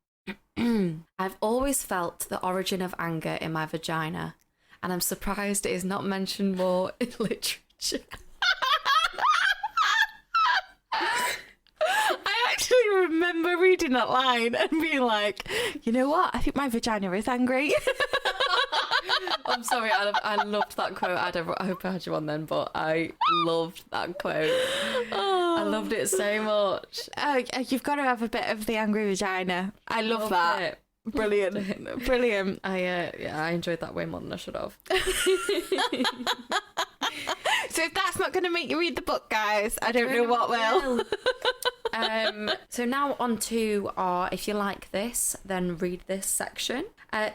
B: I've always felt the origin of anger in my vagina, and I'm surprised it is not mentioned more in literature.
A: I actually remember reading that line and being like, you know what? I think my vagina is angry.
B: I'm sorry, I loved that quote. I hope I had you on then, but I loved that quote. Oh. I loved it so much.
A: Oh, you've got to have a bit of the angry vagina. I love that. It. Brilliant. Brilliant.
B: I enjoyed that way more than I should have.
A: So if that's not going to make you read the book, guys, I don't know what will.
B: So now on to our If You Like This, Then Read This section.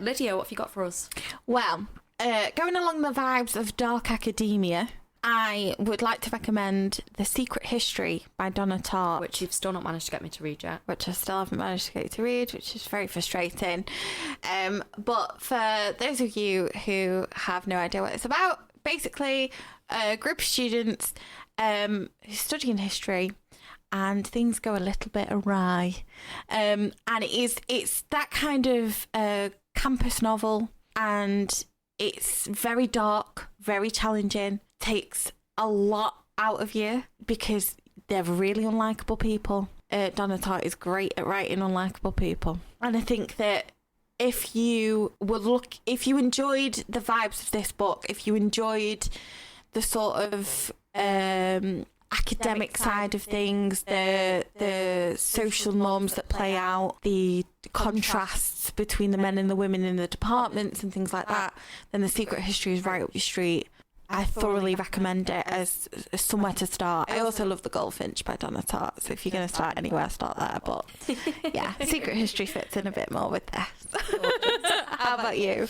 B: Lydia, what have you got for us?
A: Well, going along the vibes of dark academia, I would like to recommend The Secret History by Donna Tartt.
B: Which you've still not managed to get me to read yet.
A: Which I still haven't managed to get you to read, which is very frustrating. But for those of you who have no idea what it's about, basically a group of students studying history, and things go a little bit awry. And it's that kind of campus novel, and it's very dark, very challenging, takes a lot out of you because they're really unlikable people. Donna Tartt is great at writing unlikable people. And I think that if you enjoyed the vibes of this book, if you enjoyed the sort of academic side of things, the social norms that play out, the contrasts between the men and the women in the departments and things like that, then The Secret History is right up your street. I thoroughly recommend it as somewhere to start. I also love The Goldfinch by Donna Tartt, so if you're going to start anywhere, start there. But yeah, Secret History fits in a bit more with this. How about you?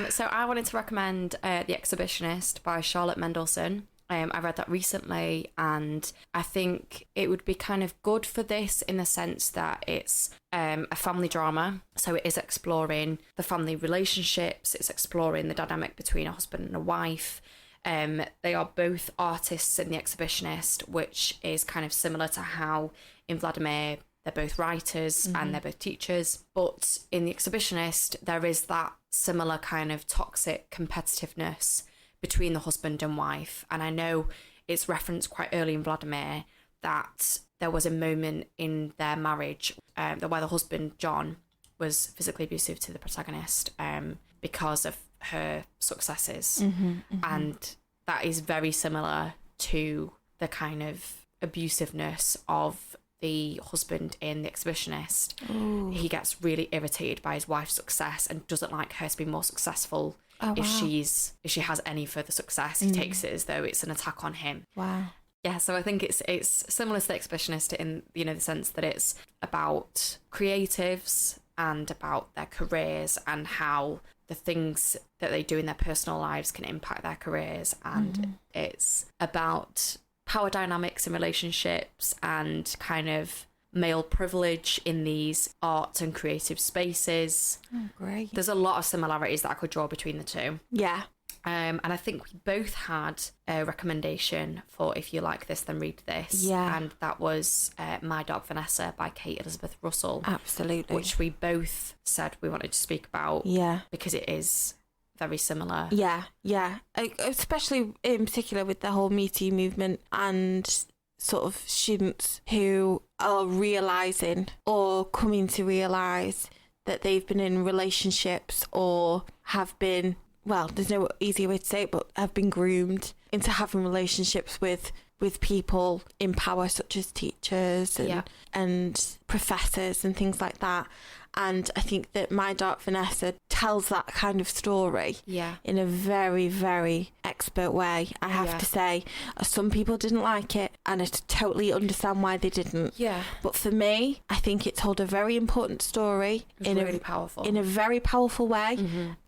B: So I wanted to recommend The Exhibitionist by Charlotte Mendelson. I read that recently, and I think it would be kind of good for this in the sense that it's a family drama. So it is exploring the family relationships, it's exploring the dynamic between a husband and a wife. They are both artists in The Exhibitionist, which is kind of similar to how in Vladimir they're both writers and they're both teachers. But in The Exhibitionist, there is that similar kind of toxic competitiveness between the husband and wife. And I know it's referenced quite early in Vladimir that there was a moment in their marriage where the husband, John, was physically abusive to the protagonist because of her successes. And that is very similar to the kind of abusiveness of the husband in The Exhibitionist. Ooh. He gets really irritated by his wife's success and doesn't like her to be more successful. Oh, wow. If she has any further success, he takes it as though it's an attack on him.
A: Wow.
B: Yeah, so I think it's similar to The Exhibitionist in, you know, the sense that it's about creatives and about their careers and how the things that they do in their personal lives can impact their careers. And it's about power dynamics in relationships and kind of male privilege in these art and creative spaces.
A: Oh, great.
B: There's a lot of similarities that I could draw between the two.
A: Yeah.
B: And I think we both had a recommendation for if you like this, then read this.
A: Yeah.
B: And that was My Dog Vanessa by Kate Elizabeth Russell.
A: Absolutely.
B: Which we both said we wanted to speak about.
A: Yeah.
B: Because it is very similar.
A: Yeah, yeah. Especially in particular with the whole Me Too movement and sort of students who are realising or coming to realise that they've been in relationships or have been, well, there's no easier way to say it, but have been groomed into having relationships with people in power, such as teachers and professors and things like that. And I think that My Dark Vanessa tells that kind of story in a very, very expert way. I have to say, some people didn't like it, and I totally understand why they didn't. Yeah. But for me, I think it told a very important story in a very powerful way,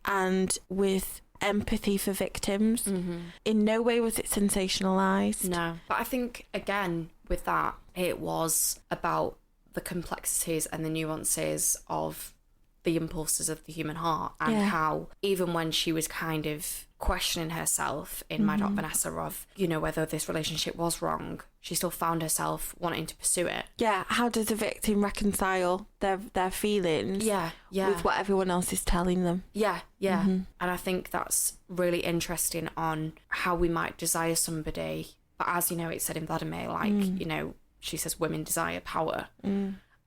A: and with empathy for victims. In no way was it sensationalized.
B: No. But I think, again, with that, it was about the complexities and the nuances of the impulses of the human heart, and how even when she was kind of questioning herself in My Dark Vanessa of, you know, whether this relationship was wrong, she still found herself wanting to pursue it.
A: Yeah, how does a victim reconcile their feelings with what everyone else is telling them? Yeah.
B: And I think that's really interesting on how we might desire somebody, but as you know, it said in Vladimir, like, you know, she says women desire power.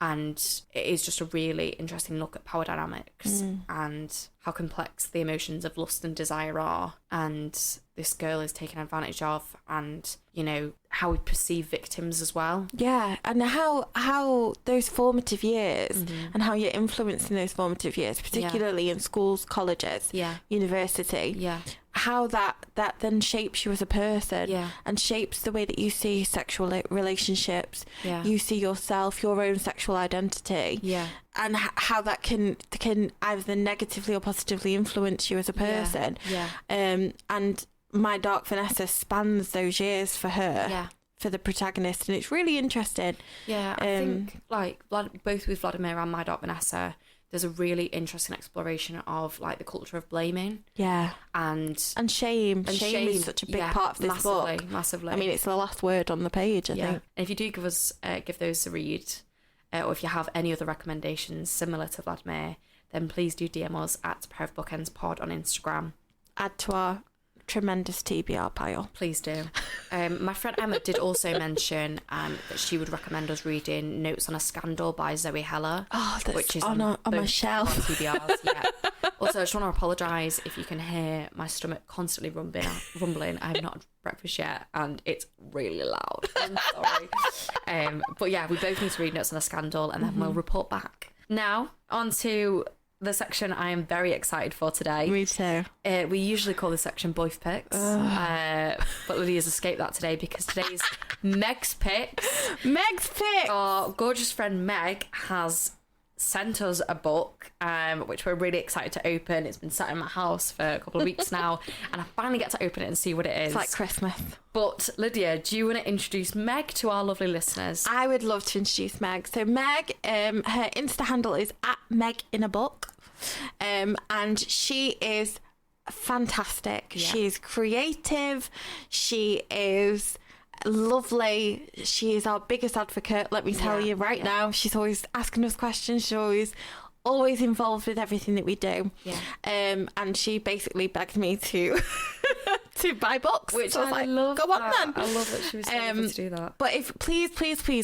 B: And it is just a really interesting look at power dynamics and how complex the emotions of lust and desire are. And this girl is taken advantage of, and, you know, how we perceive victims as well. Yeah, and how those formative years and how you're influencing those formative years, particularly in schools, colleges, university. How that then shapes you as a person and shapes the way that you see sexual relationships. You see yourself, your own sexual identity, and how that can either negatively or positively influence you as a person. And My Dark Vanessa spans those years for her, for the protagonist, and it's really interesting. I think like both with Vladimir and My Dark Vanessa, there's a really interesting exploration of like the culture of blaming. And shame. And shame is such a big part of this book. Massively. I mean, it's the last word on the page, I think. And if you do give those a read, or if you have any other recommendations similar to Vladimir, then please do DM us at Pair of Bookends Pod on Instagram.
A: Add to our tremendous TBR pile.
B: Please do. My friend Emma did also mention that she would recommend us reading Notes on a Scandal by Zoe Heller.
A: Oh, that's
B: which is
A: on my shelf.
B: TBRs, yeah. Also, I just want to apologise if you can hear my stomach constantly rumbling. I have not had breakfast yet, and it's really loud. I'm sorry. But yeah, we both need to read Notes on a Scandal, and then we'll report back. Now, on to the section I am very excited for today.
A: Me too.
B: We usually call this section Both Picks, but Lydia's escaped that today because today's Meg's Picks.
A: Meg's Picks!
B: Our gorgeous friend Meg has sent us a book, which we're really excited to open. It's been sat in my house for a couple of weeks now, and I finally get to open it and see what it is.
A: It's like Christmas.
B: But Lydia, do you want to introduce Meg to our lovely listeners?
A: I would love to introduce Meg. So Meg, her Insta handle is @Meg_in_a_book. And she is fantastic.
B: Yeah.
A: She's creative. She is lovely. She is our biggest advocate, let me tell you right now. She's always asking us questions. She's always involved with everything that we do.
B: Yeah.
A: And she basically begged me to to buy books,
B: which
A: so I was
B: I
A: like,
B: love.
A: go on
B: that.
A: then.
B: I love that she was able to do that.
A: But if please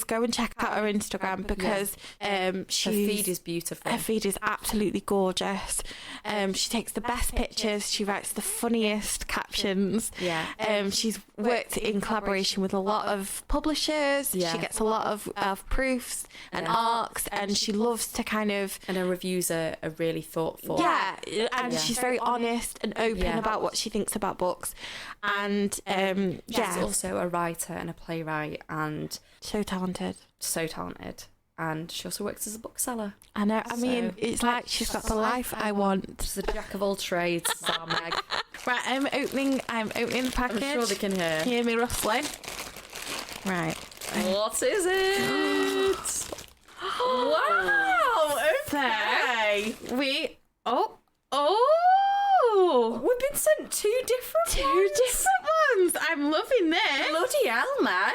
A: go and check out her Instagram, because
B: her feed is beautiful.
A: Her feed is absolutely gorgeous. She takes the best pictures. She writes the funniest captions.
B: Yeah.
A: She's worked in collaboration with a lot of publishers.
B: Yeah.
A: She gets a lot of proofs and arcs, and she loves to kind of.
B: And her reviews are really thoughtful.
A: Yeah, and she's very honest and open about what she thinks about books. And
B: she's also a writer and a playwright, and
A: so talented.
B: And she also works as a bookseller.
A: I know. I mean, it's like she's got the life I want.
B: She's a jack of all trades, is our Meg.
A: Right, I'm opening the package.
B: I'm sure they can hear.
A: Hear me rustling. Right.
B: What is it? Wow. Okay. We've been sent two different
A: ones. I'm loving this.
B: Bloody hell, Meg.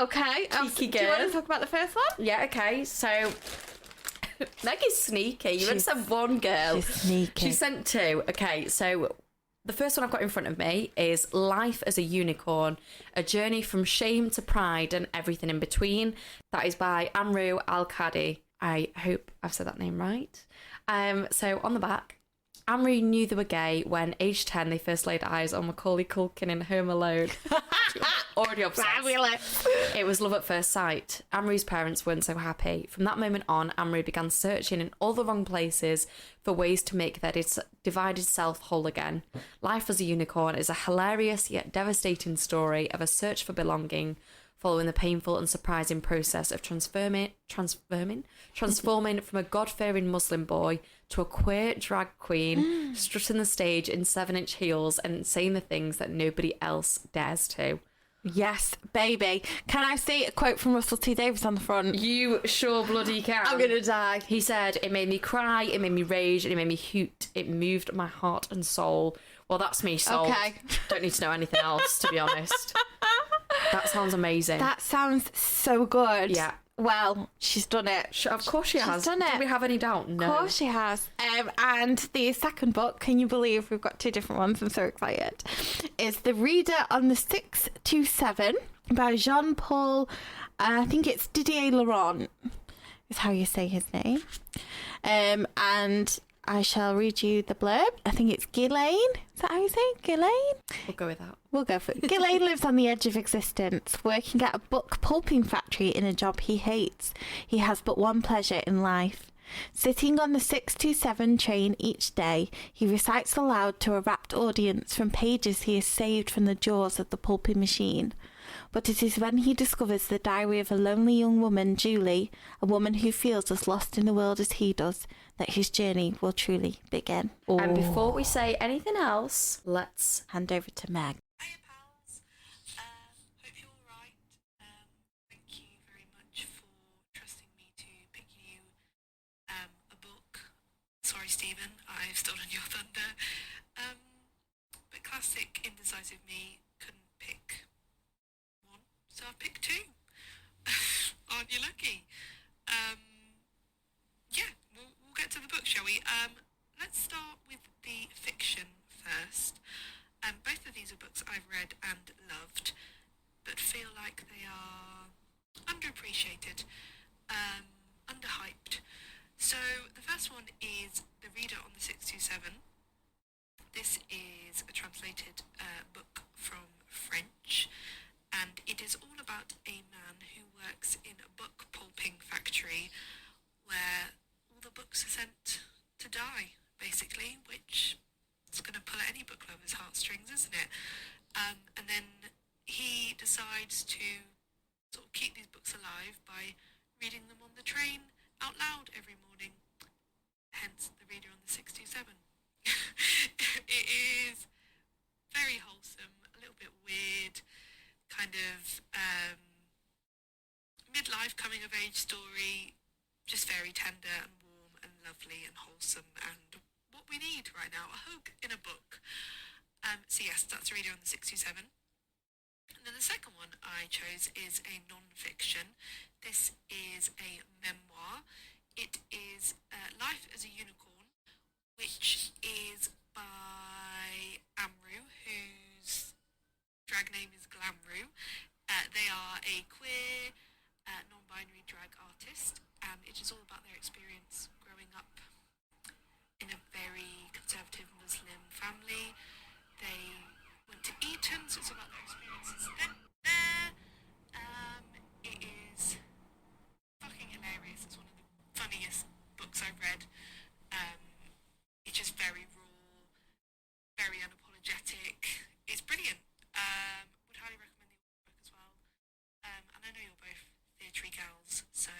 A: Okay.
B: Cheeky
A: Do you
B: girl.
A: want to talk about the first one?
B: Yeah, okay. So, Meg is sneaky. You only sent one girl.
A: She's sneaky.
B: She sent two. Okay, so the first one I've got in front of me is Life as a Unicorn, A Journey from Shame to Pride and Everything in Between. That is by Amrou Al-Kadhi. I hope I've said that name right. So on the back, Amrou knew they were gay when, aged 10, they first laid eyes on Macaulay Culkin in Home Alone. Already obsessed.
A: Fabulous.
B: It was love at first sight. Amrou's parents weren't so happy. From that moment on, Amrou began searching in all the wrong places for ways to make their divided self whole again. Life as a Unicorn is a hilarious yet devastating story of a search for belonging, following the painful and surprising process of transforming from a God-fearing Muslim boy to a queer drag queen, strutting the stage in 7-inch heels and saying the things that nobody else dares to.
A: Yes, baby. Can I say a quote from Russell T Davies on the front?
B: You sure bloody can.
A: I'm gonna die.
B: He said, "It made me cry, it made me rage, and it made me hoot. It moved my heart and soul." Well, that's me sold.
A: Okay.
B: Don't need to know anything else, to be honest. That sounds amazing.
A: That sounds so good.
B: Yeah.
A: Well, she's done it.
B: Of course she has.
A: She's done it.
B: Do we have any doubt? No.
A: Of course she has. And the second book, can you believe we've got two different ones? I'm so excited. Is The Reader on the 627 by Jean-Paul, I think it's Didierlaurent, is how you say his name. And I shall read you the blurb. I think it's Ghislaine. Is that how you say it? Ghislaine?
B: We'll go with that.
A: We'll go for it. Ghislaine lives on the edge of existence, working at a book pulping factory in a job he hates. He has but one pleasure in life. Sitting on the 627 train each day, he recites aloud to a rapt audience from pages he has saved from the jaws of the pulping machine. But it is when he discovers the diary of a lonely young woman, Julie, a woman who feels as lost in the world as he does, that his journey will truly begin.
B: And before we say anything else, let's
A: hand over to Meg.
C: Hiya pals, hope you're alright. Thank you very much for trusting me to pick you a book. Sorry Stephen, I've stolen your thunder. But classic indecisive me couldn't pick one, so I've picked two. Aren't you lucky? Yeah, we'll get to the book, shall we? Let's start with the fiction first. Both of these are books I've read and loved, but feel like they are underappreciated, underhyped. So the first one is The Reader on the 627. This is a translated book from French, and it is all about a man who works in a book pulping factory where all the books are sent to die, basically, which is going to pull at any book lover's heartstrings, isn't it? And then he decides to sort of keep these books alive by reading them on the train out loud every morning. Hence, The Reader on the 627. It is very wholesome, a little bit weird, kind of midlife coming-of-age story, just very tender and warm and lovely and wholesome and what we need right now, a hug in a book. So yes, that's The Reader on the 627. And then the second one I chose is a non-fiction. This is a memoir. It is Life as a Unicorn, which is by Amrou, whose drag name is Glamrou. They are a queer, non-binary drag artist, and it is all about their experience growing up in a very conservative Muslim family. They went to Eton, so it's about their experiences there. It is fucking hilarious. It's one of the funniest books I've read. It's just very raw, very unapologetic. It's brilliant. Would highly recommend the book as well. And I know you're both theatre gals, so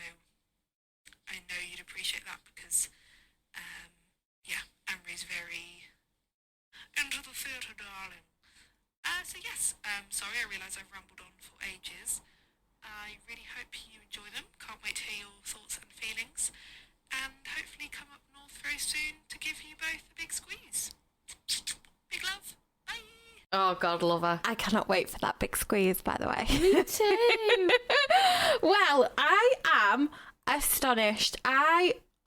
C: I know you'd appreciate that because, Amrou's very into the theatre, darling. So yes, sorry, I realise I've rambled on for ages. I really hope you enjoy them. Can't wait to hear your thoughts and feelings. And hopefully come up north very soon to give you both a big squeeze. Big love. Bye.
B: Oh, God, love her.
A: I cannot wait for that big squeeze, by the way.
B: Me too.
A: Well, I am astonished.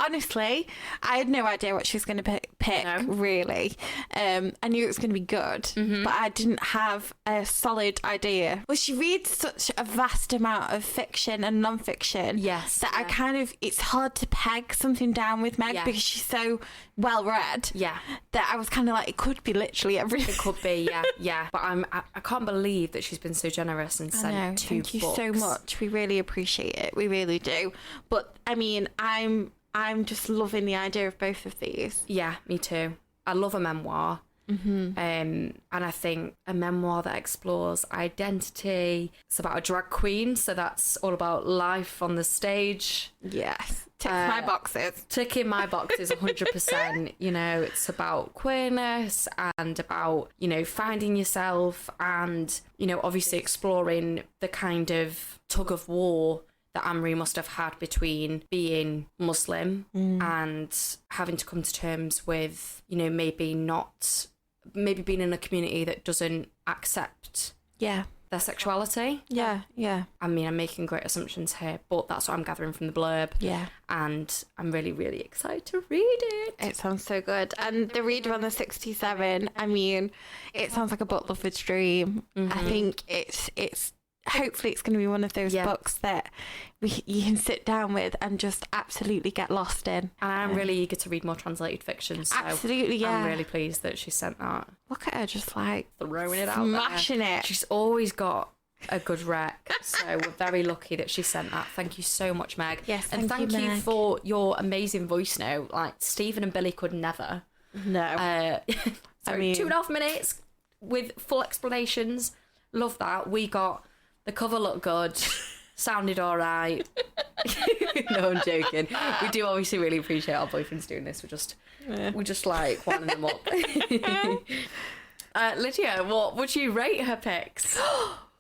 A: Honestly, I had no idea what she was going to pick,
B: No.
A: really. I knew it was going to be good, but I didn't have a solid idea. Well, she reads such a vast amount of fiction and non-fiction
B: Yes,
A: that
B: yeah.
A: it's hard to peg something down with Meg
B: Yeah.
A: because she's so well-read
B: Yeah.
A: that I was kind of like, it could be literally everything.
B: It could be, yeah. But I can't believe that she's been so generous and
A: I
B: sent
A: know.
B: 2
A: Thank you so
B: books.
A: much. We really appreciate it. We really do. But, I mean, I'm just loving the idea of both of these.
B: Yeah, me too. I love a memoir. And I think a memoir that explores identity. It's about a drag queen, so that's all about life on the stage.
A: Yes. Ticks my boxes.
B: Ticking my boxes 100%. You know, it's about queerness and about, you know, finding yourself and, you know, obviously exploring the kind of tug of war that Amrou must have had between being Muslim and having to come to terms with, you know, maybe being in a community that doesn't accept
A: Yeah.
B: their sexuality.
A: Yeah.
B: I mean, I'm making great assumptions here, but that's what I'm gathering from the blurb.
A: Yeah.
B: And I'm really, really excited to read it.
A: It sounds so good. And The Reader on the 67, I mean, it sounds like a book lover's dream. I think it's hopefully it's going to be one of those books that you can sit down with and just absolutely get lost in.
B: And I'm really eager to read more translated fiction. So
A: Absolutely, yeah.
B: I'm really pleased that she sent that.
A: Look at her just like
B: Throwing it out
A: smashing
B: there.
A: it.
B: She's always got a good rec. So we're very lucky that she sent that. Thank you so much, Meg.
A: Yes,
B: and
A: thank
B: thank
A: you,
B: you
A: Meg.
B: for your amazing voice note. Like, Stephen and Billy could never.
A: No.
B: So
A: I mean-
B: 2.5 minutes with full explanations. Love that. We got the cover looked good. Sounded all right. No, I'm joking. We do obviously really appreciate our boyfriends doing this. We're just like winding them up. Lydia, what would you rate her picks?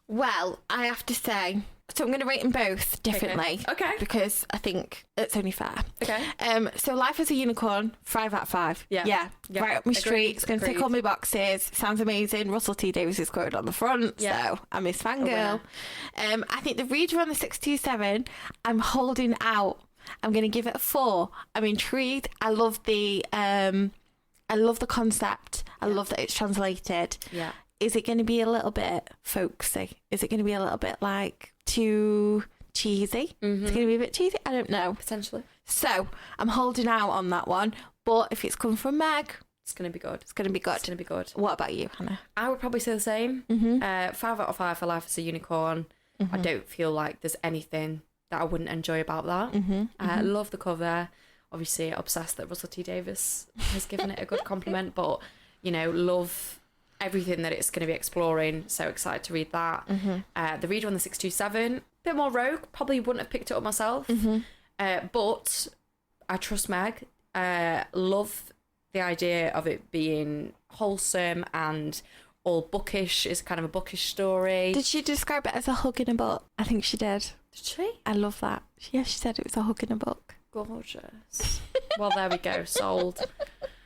A: Well, I have to say, so I'm going to rate them both differently.
B: Okay.
A: Because I think it's only fair.
B: Okay.
A: So Life as a Unicorn, 5 out of 5.
B: Yeah.
A: Right up my street.
B: Agreed.
A: It's going to tick
B: Agreed.
A: all my boxes. Sounds amazing. Russell T Davies is quoted on the front.
B: Yeah.
A: So I'm his fangirl. I think The Reader on the 627, I'm holding out. I'm going to give it a 4. I'm intrigued. I love the concept. I love that it's translated.
B: Yeah.
A: Is it going to be a little bit folksy? Is it going to be a little bit like too cheesy?
B: Mm-hmm.
A: It's going to be a bit cheesy? I don't know.
B: Potentially.
A: So I'm holding out on that one. But if it's come from Meg,
B: it's going to be good.
A: It's going to be good.
B: It's going to be good.
A: What about you, Hannah?
B: I would probably say the same. 5 out of 5 for Life as a Unicorn. I don't feel like there's anything that I wouldn't enjoy about that. I love the cover. Obviously, obsessed that Russell T Davies has given it a good compliment, but, you know, love everything that it's going to be exploring. So excited to read that. The Reader on the 627, bit more rogue. Probably wouldn't have picked it up myself. But I trust Meg. Love the idea of it being wholesome and all bookish. It's kind of a bookish story.
A: Did she describe it as a hug in a book? I think she did.
B: Did she?
A: I love that. Yeah, she said it was a hug in a book.
B: Gorgeous. Well, there we go. Sold.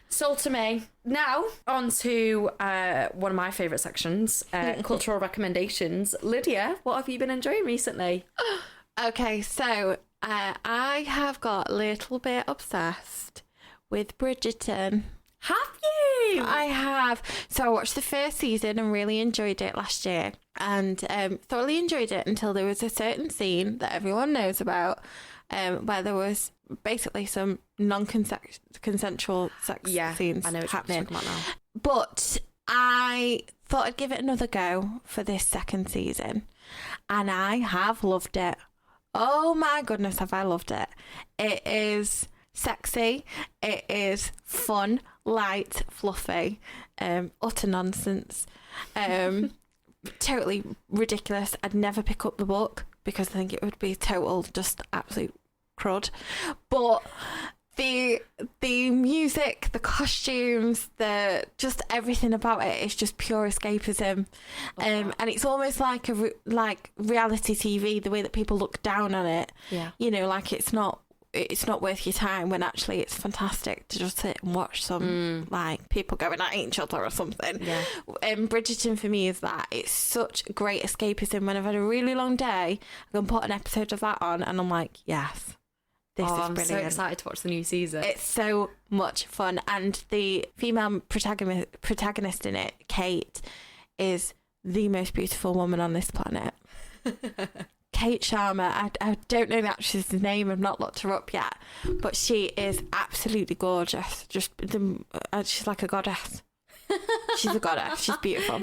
B: Sold to me. Now, on to one of my favourite sections, cultural recommendations. Lydia, what have you been enjoying recently?
A: Okay, so I have got a little bit obsessed with Bridgerton.
B: Have you?
A: I have. So I watched the first season and really enjoyed it last year, and thoroughly enjoyed it until there was a certain scene that everyone knows about, where there was basically some non-consensual sex scenes
B: I know
A: happening.
B: What you're talking about now.
A: But I thought I'd give it another go for this second season, and I have loved it. Oh my goodness, have I loved it. It is sexy, it is fun, light, fluffy, utter nonsense, totally ridiculous. I'd never pick up the book because I think it would be total just absolute crud, but the music, the costumes, the just everything about it is just pure escapism, and it's almost like like reality TV, the way that people look down on it. You know, like it's not worth your time, when actually it's fantastic to just sit and watch some like people going at each other or something. Bridgerton for me is that. It's such great escapism. When I've had a really long day, I can put an episode of that on and I'm like, yes, this is brilliant. I'm
B: so excited to watch the new season.
A: It's so much fun, and the female protagonist in it, Kate, is the most beautiful woman on this planet. Kate Sharma. I don't know the actress's name. I've not looked her up yet, but she is absolutely gorgeous. She's like a goddess. She's a goddess. She's beautiful.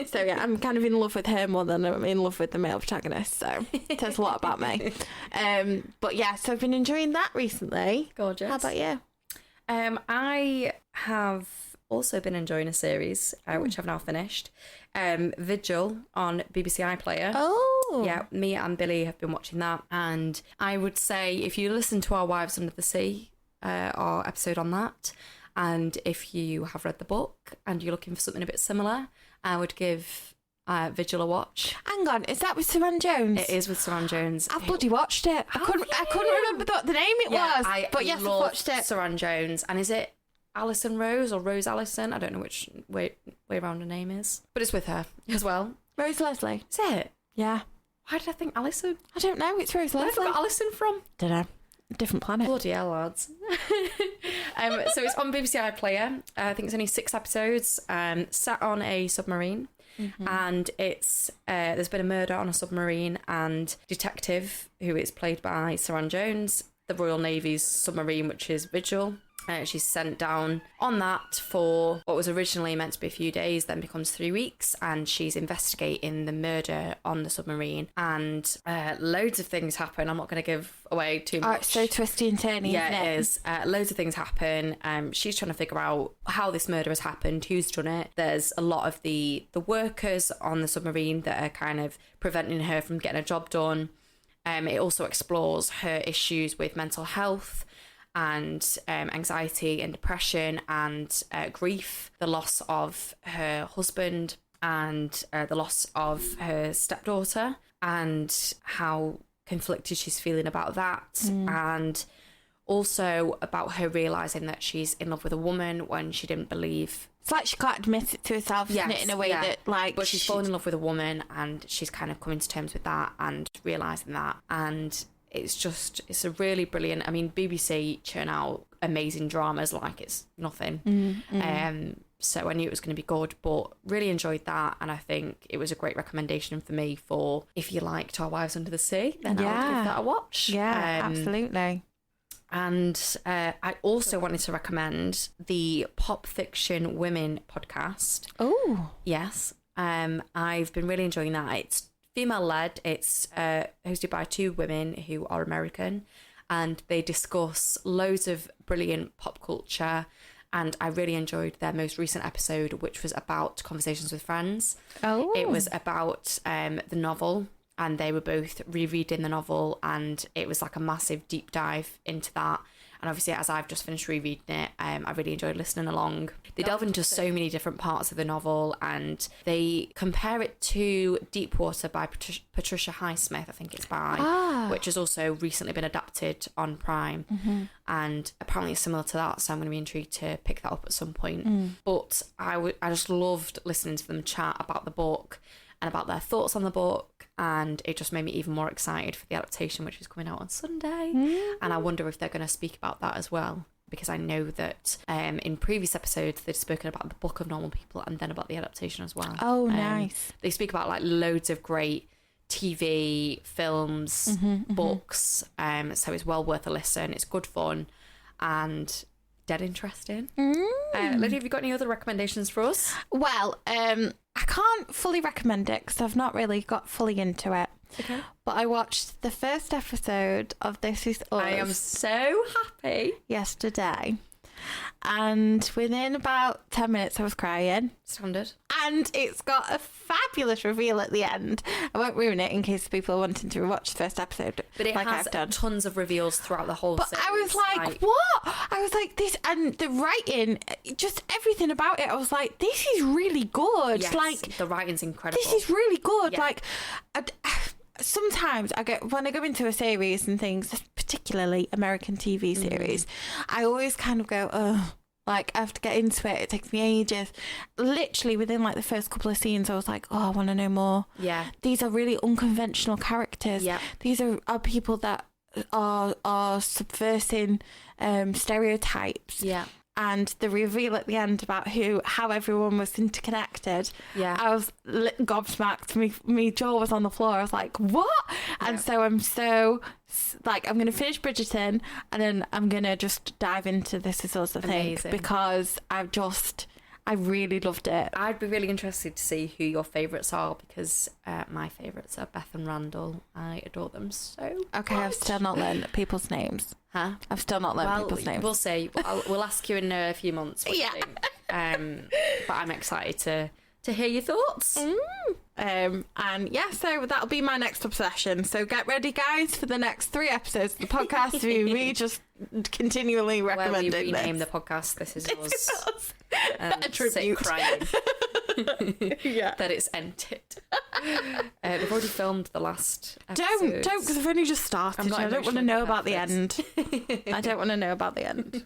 A: So yeah, I'm kind of in love with her more than I'm in love with the male protagonist. So it says a lot about me. But yeah, so I've been enjoying that recently.
B: Gorgeous.
A: How about you?
B: I have also been enjoying a series which I've now finished. Vigil on BBC iPlayer.
A: Oh.
B: Yeah, me and Billy have been watching that, and I would say if you listen to our Wives Under the Sea, our episode on that, and if you have read the book and you're looking for something a bit similar, I would give Vigil a watch.
A: Hang on, is that with Saran Jones?
B: It is with Saran Jones.
A: I've bloody watched it. I couldn't remember what the name it was. But yes, I've watched it.
B: Saran Jones, and is it Alison Rose or Rose Allison? I don't know which way around her name is, but it's with her as well.
A: Rose Leslie.
B: Is it?
A: Yeah.
B: Why did I think Alison?
A: I don't know. It's Rose Leslie.
B: Where have I got Alison from?
A: Don't know. Different planet.
B: Bloody hell, lads. So it's on BBC iPlayer. I think it's only 6 episodes. Set on a submarine, and it's there's been a murder on a submarine, and detective, who is played by Saran Jones, the Royal Navy's submarine, which is Vigil. She's sent down on that for what was originally meant to be a few days, then becomes 3 weeks, and she's investigating the murder on the submarine, and loads of things happen. I'm not going to give away too much.
A: Oh, it's so twisty and turny,
B: yeah,
A: isn't it?
B: It is. Loads of things happen. She's trying to figure out how this murder has happened, who's done it. There's a lot of the workers on the submarine that are kind of preventing her from getting a job done. It also explores her issues with mental health and anxiety and depression and grief, the loss of her husband and the loss of her stepdaughter, and how conflicted she's feeling about that, and also about her realising that she's in love with a woman when she didn't believe.
A: It's like she can't admit it to herself, isn't it, in a way that, like...
B: But she's fallen in love with a woman, and she's kind of coming to terms with that and realising that, and... It's a really brilliant... I mean, BBC churn out amazing dramas like it's nothing. so I knew it was going to be good, but really enjoyed that. And I think it was a great recommendation for me for if you liked Our Wives Under the Sea, then I would give that a watch.
A: Yeah, absolutely.
B: And I also wanted to recommend the Pop Fiction Women podcast.
A: Oh.
B: Yes. I've been really enjoying that. It's female-led. It's hosted by 2 women who are American, and they discuss loads of brilliant pop culture. And I really enjoyed their most recent episode, which was about Conversations with Friends.
A: Oh.
B: It was about the novel, and they were both rereading the novel, and it was like a massive deep dive into that. And obviously, as I've just finished rereading it, I really enjoyed listening along. They delve into so many different parts of the novel, and they compare it to Deepwater by Patricia Highsmith, I think it's by, which has also recently been adapted on Prime.
A: Mm-hmm.
B: And apparently it's similar to that, so I'm going to be intrigued to pick that up at some point. But I just loved listening to them chat about the book and about their thoughts on the book, and it just made me even more excited for the adaptation, which is coming out on Sunday. And I wonder if they're going to speak about that as well, because I know that in previous episodes they'd spoken about the book of Normal People and then about the adaptation as well.
A: Oh, nice.
B: They speak about like loads of great TV, films, books, so it's well worth a listen. It's good fun and dead interesting. Lydia, have you got any other recommendations for us?
A: Well, I can't fully recommend it because I've not really got fully into it.
B: Okay.
A: But I watched the first episode of This Is Us.
B: I am so happy.
A: Yesterday. And within about 10 minutes I was crying.
B: Standard.
A: And it's got a fabulous reveal at the end. I won't ruin it in case people are wanting to watch the first episode.
B: But it has tons of reveals throughout the whole series.
A: I was like, what? I was like, this, and the writing, just everything about it, I was like, this is really good.
B: Yes,
A: like,
B: the writing's incredible.
A: This is really good.
B: Yeah.
A: Like, sometimes when I go into a series and things, particularly American TV series, I always kind of go, oh, like I have to get into it. It takes me ages. Literally within like the first couple of scenes, I was like, oh, I want to know more.
B: Yeah.
A: These are really unconventional characters.
B: Yeah.
A: These are people that are subversing stereotypes.
B: Yeah.
A: And the reveal at the end about how everyone was interconnected.
B: Yeah.
A: I was gobsmacked. Me jaw was on the floor. I was like, what? Yeah. And so I'm going to finish Bridgerton and then I'm going to just dive into This Is Us, I think, because I really loved it.
B: I'd be really interested to see who your favourites are, because my favourites are Beth and Randall. I adore them so
A: Okay,
B: much.
A: I've still not learned people's names.
B: Huh?
A: I've still not learned people's names.
B: We'll see. We'll ask you in a few months what you think. But I'm excited to hear your thoughts.
A: And yeah, so that'll be my next obsession. So get ready, guys, for the next 3 episodes of the podcast. We just continually recommending
B: where we rename
A: this.
B: the podcast This Is Us.
A: A tribute.
B: Sit crying.
A: Yeah.
B: That it's ended. They've already filmed the last episode.
A: Don't, because I've only just started. I don't want to know about the end. I don't want to know about the end.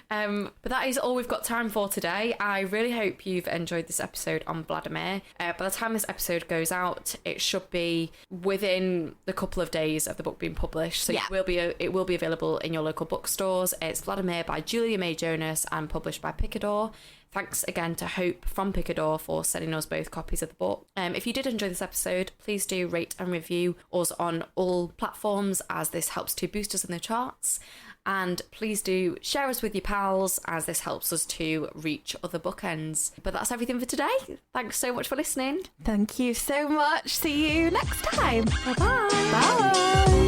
B: But that is all we've got time for today. I really hope you've enjoyed this episode on Vladimir. By the time this episode goes out, it should be within the couple of days of the book being published. So it will be available in your local bookstores. It's Vladimir by Julia May Jonas and published by Picador. Thanks again to Hope from Picador for sending us both copies of the book. If you did enjoy this episode, please do rate and review us on all platforms, as this helps to boost us in the charts. And please do share us with your pals, as this helps us to reach other bookends. But that's everything for today. Thanks so much for listening.
A: Thank you so much. See you next time.
B: Bye-bye.
A: Bye.